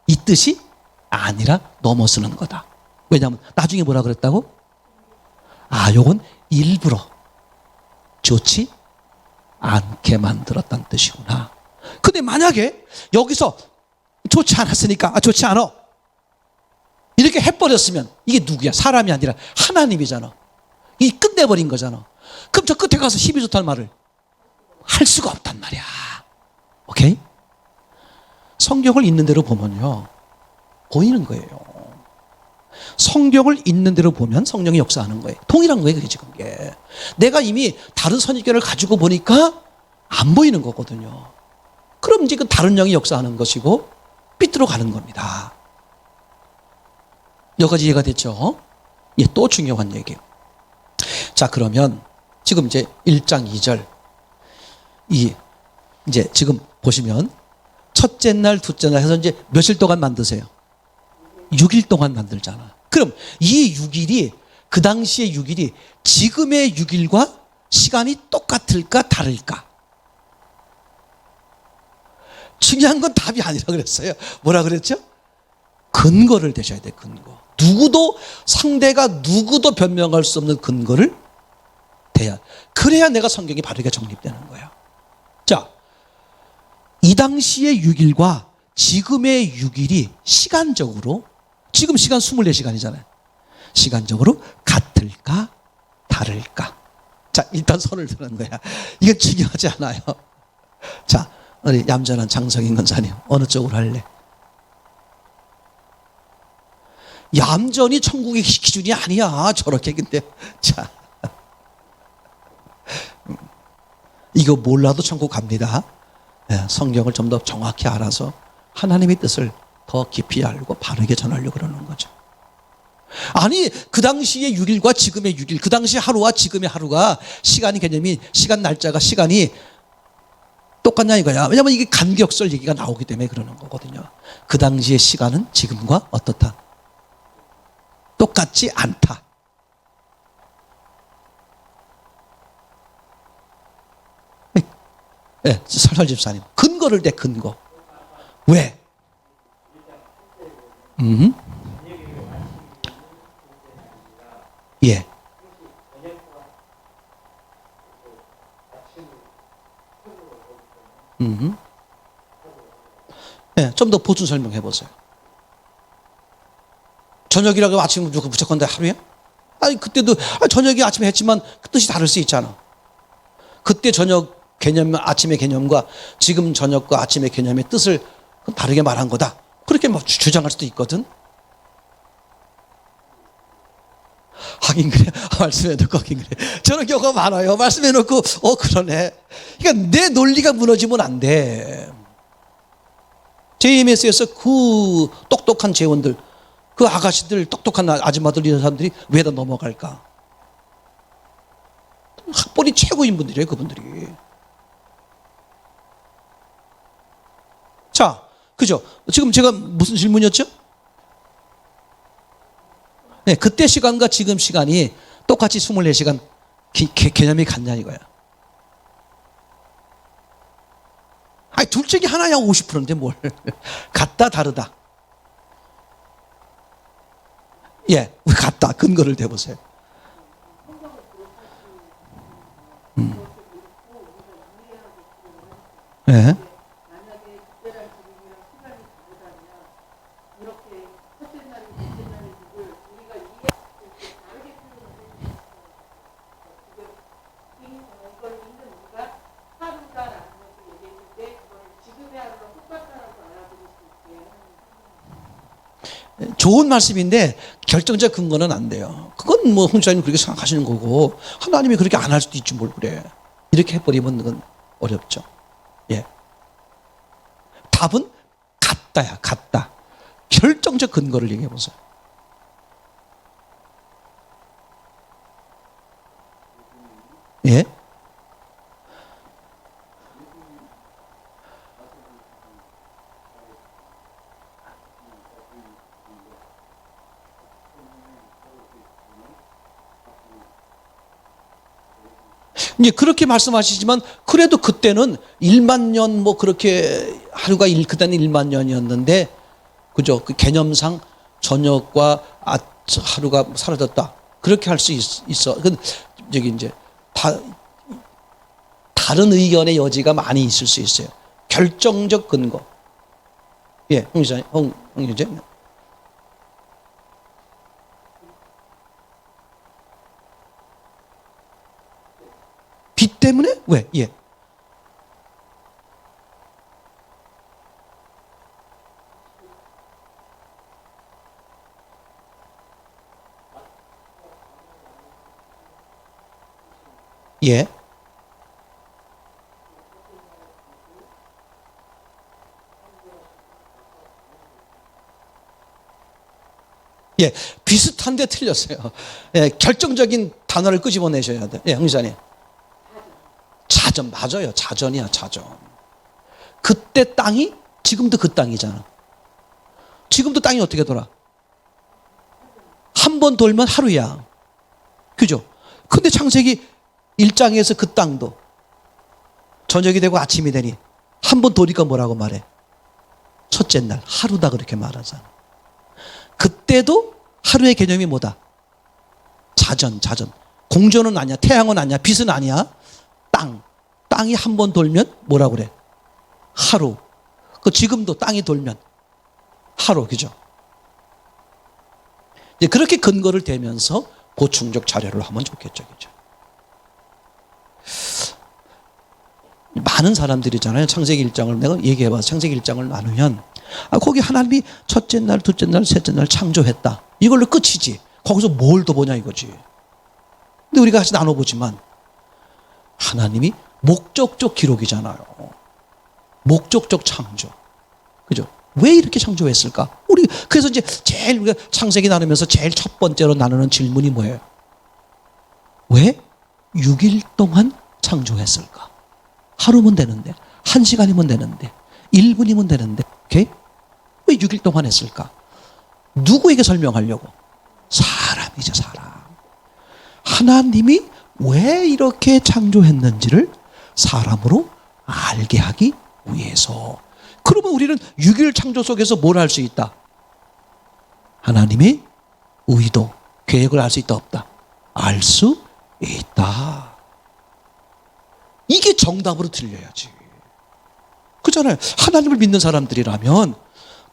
이 뜻이 아니라 넘어서는 거다. 왜냐하면 나중에 뭐라 그랬다고? 요건 일부러 좋지 않게 만들었다는 뜻이구나. 근데 만약에 여기서 좋지 않았으니까 좋지 않아 이렇게 해버렸으면 이게 누구야? 사람이 아니라 하나님이잖아. 이 끝내버린 거잖아. 그럼 저 끝에 가서 힘이 좋다는 말을 할 수가 없단 말이야. 오케이? 성경을 있는 대로 보면요 보이는 거예요. 성경을 있는 대로 보면 성령이 역사하는 거예요. 동일한 거예요. 그게 지금 이게. 내가 이미 다른 선입견을 가지고 보니까 안 보이는 거거든요. 그럼 이제 그 다른 영이 역사하는 것이고 삐뚤어 가는 겁니다. 여기까지 이해가 됐죠? 또 중요한 얘기예요. 자, 그러면 지금 이제 1장 2절. 이제 지금 보시면 첫째 날, 둘째 날 해서 이제 며칠 동안 만드세요? 6일 동안 만들잖아. 그럼 이 6일이 그 당시의 6일이 지금의 6일과 시간이 똑같을까 다를까? 중요한 건 답이 아니라 그랬어요. 뭐라 그랬죠? 근거를 대셔야 돼. 근거. 상대가 누구도 변명할 수 없는 근거를 대야. 그래야 내가 성경이 바르게 정립되는 거야. 자, 이 당시의 6일과 지금의 6일이 시간적으로, 지금 시간 24시간이잖아요. 시간적으로 같을까 다를까? 자, 일단 손을 드는 거야. 이건 중요하지 않아요. 자, 우리 얌전한 장성인 권사님, 어느 쪽으로 할래? 얌전히 천국의 기준이 아니야. 저렇게. 근데 자, 이거 몰라도 천국 갑니다. 성경을 좀 더 정확히 알아서 하나님의 뜻을 더 깊이 알고 바르게 전하려고 그러는 거죠. 아니, 그 당시의 6일과 지금의 6일, 그 당시 하루와 지금의 하루가 시간이 개념이, 시간 날짜가, 시간이 똑같냐 이거야. 왜냐하면 이게 간격설 얘기가 나오기 때문에 그러는 거거든요. 그 당시의 시간은 지금과 어떻다? 똑같지 않다. 네, 설설 집사님, 근거를 대 근거. 왜? 예. 네, 좀 더 보충 설명해 보세요. 저녁이라고 아침 무조건 하루에? 아니, 그때도 저녁이 아침에 했지만 그 뜻이 다를 수 있잖아. 그때 저녁 개념, 아침의 개념과 지금 저녁과 아침의 개념의 뜻을 다르게 말한 거다. 그렇게 주장할 수도 있거든. 하긴 그래. 말씀해놓고 하긴 그래. 저런 경우가 많아요. 말씀해놓고 그러네. 그러니까 내 논리가 무너지면 안 돼. JMS에서 그 똑똑한 재원들, 그 아가씨들, 똑똑한 아줌마들, 이런 사람들이 왜 다 넘어갈까? 학벌이 최고인 분들이에요, 그분들이. 자, 그죠? 지금 제가 무슨 질문이었죠? 네, 그때 시간과 지금 시간이 똑같이 24시간 개념이 같냐 이거야. 아니, 둘 중에 하나야 50%인데 뭘. 같다, 다르다. 예, 같다. 근거를 대보세요. 예. 좋은 말씀인데 결정적 근거는 안 돼요. 그건 뭐 홍수님 그렇게 생각하시는 거고 하나님이 그렇게 안 할 수도 있지 뭘 그래. 이렇게 해버리면 그건 어렵죠. 예. 답은 같다야, 같다. 결정적 근거를 얘기해 보세요. 예. 이제 그렇게 말씀하시지만 그래도 그때는 1만 년 뭐 그렇게 하루가 그때는 1만 년이었는데 그죠? 그 개념상 저녁과 하루가 사라졌다. 그렇게 할 수 있어. 그 저기 이제 다른 의견의 여지가 많이 있을 수 있어요. 결정적 근거. 예, 홍 유재. 빛 때문에? 왜? 예. 예. 예, 비슷한데 틀렸어요. 예, 결정적인 단어를 끄집어내셔야 돼. 예, 홍 기자님. 자전, 맞아요. 자전이야, 자전. 그때 땅이 지금도 그 땅이잖아. 지금도 땅이 어떻게 돌아? 한 번 돌면 하루야. 그죠? 근데 창세기 1장에서 그 땅도 저녁이 되고 아침이 되니 한 번 도니까 뭐라고 말해? 첫째 날, 하루다 그렇게 말하잖아. 그때도 하루의 개념이 뭐다? 자전, 자전. 공전은 아니야. 태양은 아니야. 빛은 아니야. 땅. 땅이 한 번 돌면 뭐라고 그래? 하루. 그 지금도 땅이 돌면 하루, 그죠? 이제 그렇게 근거를 대면서 보충적 자료를 하면 좋겠죠, 그죠? 많은 사람들이잖아요. 창세기 1장을 내가 얘기해봐서 창세기 1장을 나누면 거기 하나님이 첫째 날, 둘째 날, 셋째 날 창조했다. 이걸로 끝이지. 거기서 뭘 더 보냐 이거지. 근데 우리가 같이 나눠보지만 하나님이 목적적 기록이잖아요. 목적적 창조. 그죠? 왜 이렇게 창조했을까? 우리 그래서 이제 제일 우리가 창세기 나누면서 제일 첫 번째로 나누는 질문이 뭐예요? 왜 6일 동안 창조했을까? 하루면 되는데, 1시간이면 되는데, 1분이면 되는데, 오케이? 왜 6일 동안 했을까? 누구에게 설명하려고? 사람이죠, 사람. 하나님이 왜 이렇게 창조했는지를 사람으로 알게 하기 위해서. 그러면 우리는 6일 창조 속에서 뭘 할 수 있다? 하나님의 의도, 계획을 알 수 있다, 없다? 알 수 있다. 이게 정답으로 들려야지. 그렇잖아요. 하나님을 믿는 사람들이라면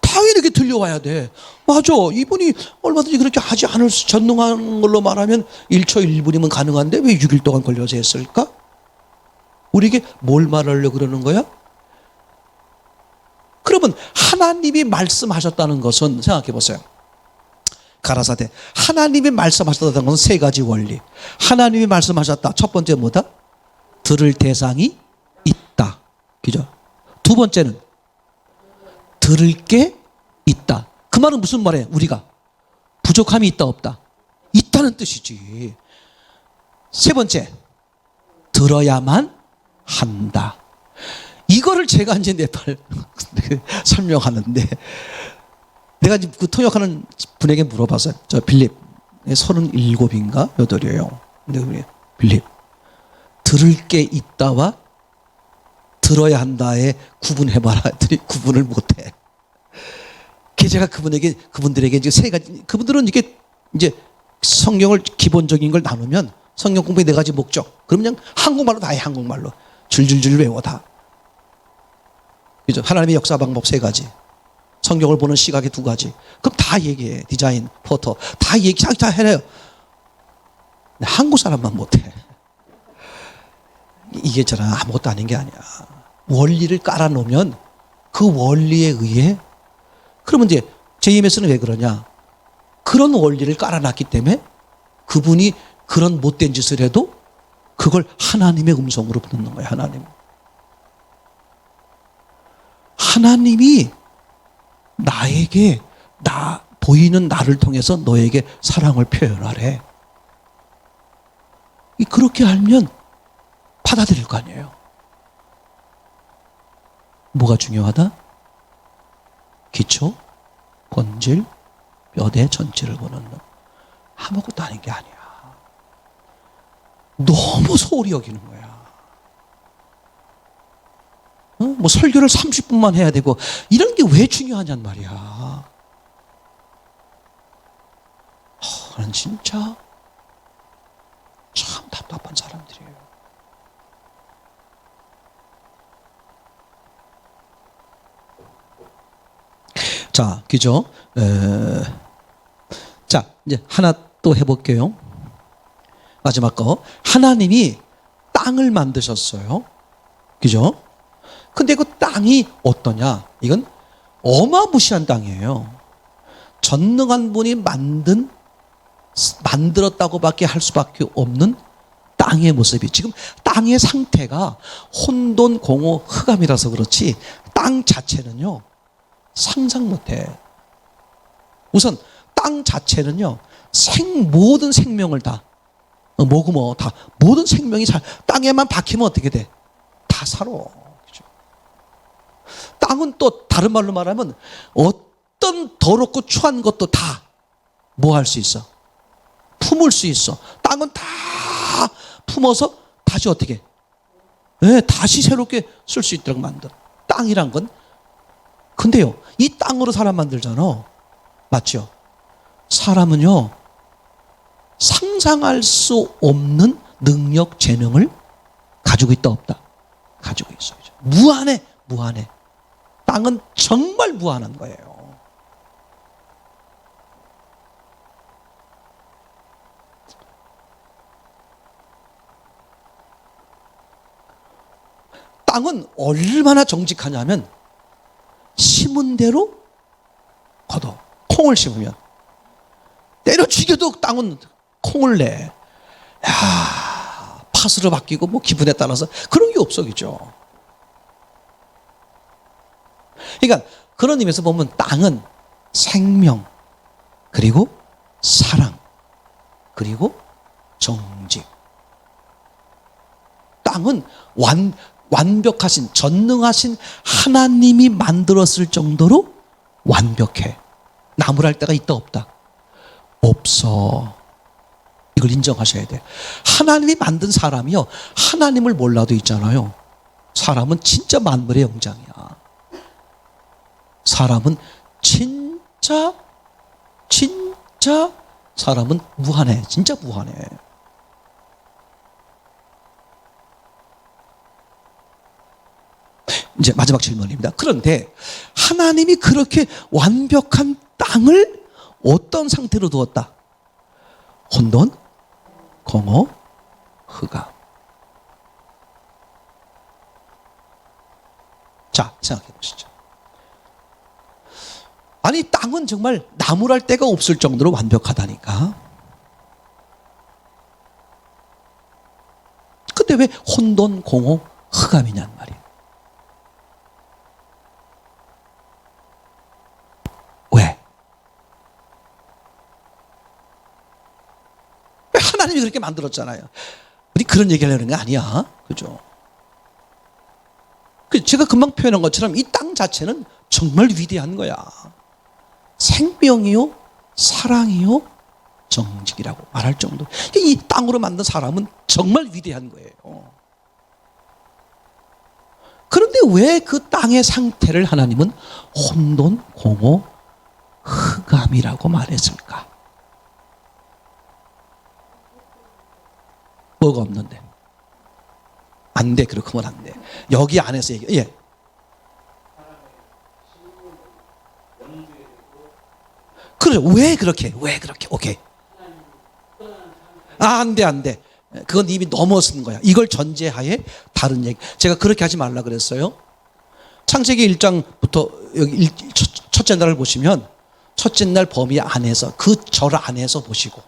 당연히 이렇게 들려와야 돼. 맞아. 이분이 얼마든지 그렇게 하지 않을 수, 전능한 걸로 말하면 1초 1분이면 가능한데 왜 6일 동안 걸려서 했을까? 우리에게 뭘 말하려고 그러는 거야? 그러면 하나님이 말씀하셨다는 것은 생각해 보세요. 가라사대. 하나님이 말씀하셨다는 것은 세 가지 원리. 하나님이 말씀하셨다. 첫 번째 뭐다? 들을 대상이 있다. 그죠? 두 번째는 들을 게 있다. 그 말은 무슨 말이에요? 우리가 부족함이 있다 없다? 있다는 뜻이지. 세 번째, 들어야만 한다. 이거를 제가 이제 네팔 설명하는데 내가 지금 그 통역하는 분에게 물어봤어요. 저 빌립 37인가 8이에요. 근데 빌립 들을 게 있다와 들어야 한다에 구분해봐라 했더니 구분을 못해. 그래서 제가 그분들에게 이제 세 가지, 그분들은 이제 성경을 기본적인 걸 나누면 성경 공부의 네 가지 목적. 그럼 그냥 한국말로 다 해, 한국말로. 줄줄줄 외워 다. 그죠? 하나님의 역사 방법 세 가지. 성경을 보는 시각이 두 가지. 그럼 다 얘기해. 디자인, 포터. 다 얘기, 다 해요. 한국 사람만 못해. 이게 저는 아무것도 아닌 게 아니야. 원리를 깔아놓으면 그 원리에 의해 그러면 이제 JMS는 왜 그러냐? 그런 원리를 깔아놨기 때문에 그분이 그런 못된 짓을 해도 그걸 하나님의 음성으로 듣는 거예요. 하나님이 나에게 보이는 나를 통해서 너에게 사랑을 표현하래. 그렇게 알면 받아들일 거 아니에요. 뭐가 중요하다? 기초, 본질, 뼈대 전체를 보는 것. 아무것도 아닌 게 아니야. 너무 소홀히 여기는 거야. 뭐 설교를 30분만 해야 되고 이런 게 왜 중요하냔 말이야. 난 진짜 참 답답한 사람들이에요. 자, 그죠? 자, 이제 하나 또 해볼게요. 마지막 거. 하나님이 땅을 만드셨어요. 그죠? 근데 그 땅이 어떠냐? 이건 어마무시한 땅이에요. 전능한 분이 만들었다고밖에 할 수밖에 없는 땅의 모습이. 지금 땅의 상태가 혼돈, 공허, 흑암이라서 그렇지 땅 자체는요. 상상 못해. 우선 땅 자체는요. 모든 생명을 다 모든 생명이 땅에만 박히면 어떻게 돼? 다 살아. 그죠? 땅은 또 다른 말로 말하면 어떤 더럽고 추한 것도 다 뭐 할 수 있어? 품을 수 있어. 땅은 다 품어서 다시 어떻게? 네, 다시 새롭게 쓸 수 있도록 만들어. 땅이란 건. 근데요, 이 땅으로 사람 만들잖아. 맞죠? 사람은요, 상상할 수 없는 능력, 재능을 가지고 있다, 없다? 가지고 있어요. 무한해, 무한해. 땅은 정말 무한한 거예요. 땅은 얼마나 정직하냐면 심은 대로 거둬. 콩을 심으면 때려 죽여도 땅은 콩을 내. 야, 팥으로 바뀌고 뭐 기분에 따라서 그런 게 없어, 그죠? 그러니까 그런 의미에서 보면 땅은 생명, 그리고 사랑, 그리고 정직. 땅은 완벽하신, 전능하신 하나님이 만들었을 정도로 완벽해. 나무랄 데가 있다, 없다? 없어. 이걸 인정하셔야 돼. 하나님이 만든 사람이요, 하나님을 몰라도 있잖아요. 사람은 진짜 만물의 영장이야. 사람은 진짜 사람은 무한해. 진짜 무한해. 이제 마지막 질문입니다. 그런데 하나님이 그렇게 완벽한 땅을 어떤 상태로 두었다? 혼돈, 공허, 흑암. 자, 생각해 보시죠. 아니, 땅은 정말 나무랄 데가 없을 정도로 완벽하다니까. 근데 왜 혼돈, 공허, 흑암이냔 말이에요. 왜? 왜 하나님이 그렇게 만들었잖아요. 우리 그런 얘기 하려는 게 아니야. 그죠? 제가 금방 표현한 것처럼 이 땅 자체는 정말 위대한 거야. 생명이요, 사랑이요, 정직이라고 말할 정도. 이 땅으로 만든 사람은 정말 위대한 거예요. 그런데 왜 그 땅의 상태를 하나님은 혼돈, 공허, 흑암이라고 말했을까? 뭐가 없는데? 안 돼, 그렇게 하면 안 돼. 여기 안에서 얘기, 예. 그래, 왜 그렇게? 오케이. 안 돼. 그건 이미 넘어선 거야. 이걸 전제하에 다른 얘기. 제가 그렇게 하지 말라 그랬어요. 창세기 1장부터 여기 첫째 날을 보시면 첫째 날 범위 안에서, 그 절 안에서 보시고,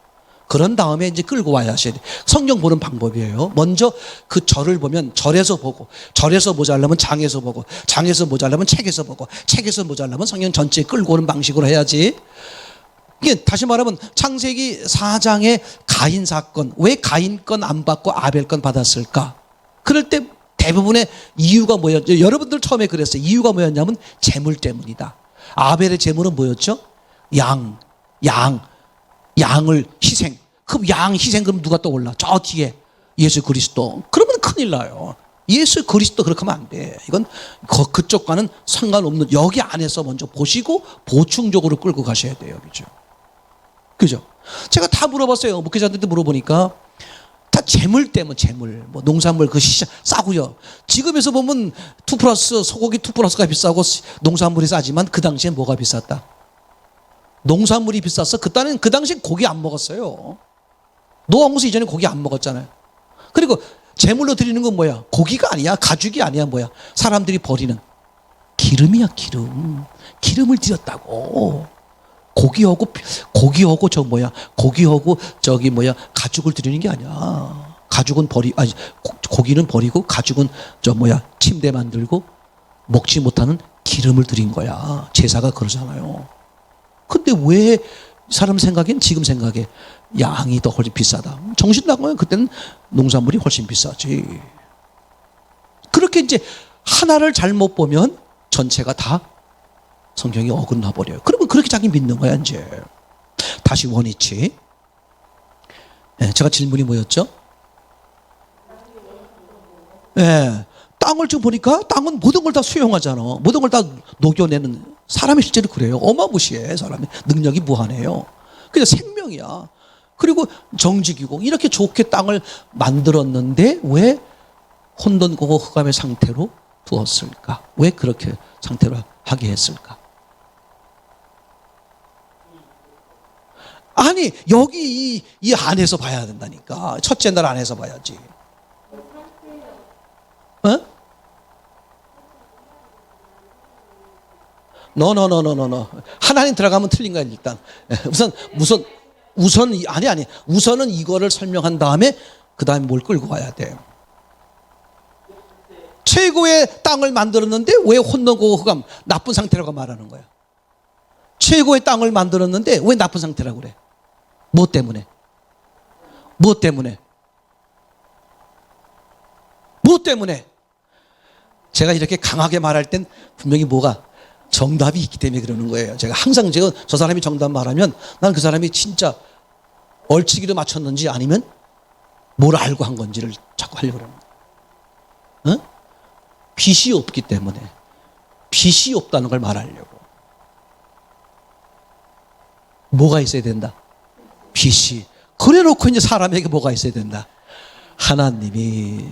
그런 다음에 이제 끌고 와야 하셔야 돼. 성경 보는 방법이에요. 먼저 그 절을 보면 절에서 보고, 절에서 모자라면 장에서 보고, 장에서 모자라면 책에서 보고, 책에서 모자라면 성경 전체에 끌고 오는 방식으로 해야지. 이게 다시 말하면 창세기 4장의 가인 사건, 왜 가인 건 안 받고 아벨 건 받았을까? 그럴 때 대부분의 이유가 뭐였죠? 여러분들 처음에 그랬어요. 이유가 뭐였냐면 재물 때문이다. 아벨의 재물은 뭐였죠? 양을 희생. 그럼 양 희생, 그럼 누가 떠올라? 저 뒤에 예수 그리스도. 그러면 큰일 나요. 예수 그리스도 그렇게 하면 안 돼. 이건 그쪽과는 상관없는, 여기 안에서 먼저 보시고 보충적으로 끌고 가셔야 돼요. 그죠? 제가 다 물어봤어요. 목회자들한테 물어보니까 다 재물 때문에, 재물. 뭐 농산물 그 싸고요. 지금에서 보면 2+, 소고기 2+가 비싸고 농산물이 싸지만 그 당시엔 뭐가 비쌌다? 농산물이 비쌌어. 그 당시엔 고기 안 먹었어요. 노아홍수 이전에 고기 안 먹었잖아요. 그리고 제물로 드리는 건 뭐야? 고기가 아니야. 가죽이 아니야. 뭐야? 사람들이 버리는 기름이야. 기름을 드렸다고. 고기하고 가죽을 드리는 게 아니야. 고기는 버리고 가죽은 침대 만들고 먹지 못하는 기름을 드린 거야. 제사가 그러잖아요. 근데 왜 사람 생각엔, 지금 생각에 양이 더 훨씬 비싸다. 정신 나가면 그때는 농산물이 훨씬 비싸지. 그렇게 이제 하나를 잘못 보면 전체가 다 성경이 어긋나 버려요. 그러면 그렇게 자기 믿는 거야 이제. 다시 원위치. 네, 제가 질문이 뭐였죠? 네, 땅을 좀 보니까 땅은 모든 걸 다 수용하잖아. 모든 걸 다 녹여내는 사람이 실제로 그래요. 어마무시해. 사람이 능력이 무한해요. 그냥 생명이야. 그리고 정직이고 이렇게 좋게 땅을 만들었는데 왜 혼돈고 흑암의 상태로 두었을까? 왜 그렇게 상태로 하게 했을까? 아니 여기 이 안에서 봐야 된다니까. 첫째 날 안에서 봐야지. 어? 노노노노노노. 하나님 들어가면 틀린 거야 일단. 우선 아니 우선은 이거를 설명한 다음에 그 다음에 뭘 끌고 가야 돼. 최고의 땅을 만들었는데 왜 혼돈고 흑암 나쁜 상태라고 말하는 거야? 최고의 땅을 만들었는데 왜 나쁜 상태라고 그래? 무엇 때문에? 무엇 때문에? 무엇 때문에? 제가 이렇게 강하게 말할 땐 분명히 뭐가 정답이 있기 때문에 그러는 거예요. 제가 항상 저 사람이 정답 말하면 난 그 사람이 진짜 얼치기로 맞췄는지 아니면 뭘 알고 한 건지를 자꾸 하려고 그러는 거예요. 어? 빛이 없기 때문에. 빛이 없다는 걸 말하려고. 뭐가 있어야 된다? 빛이. 그래 놓고 이제 사람에게 뭐가 있어야 된다? 하나님이.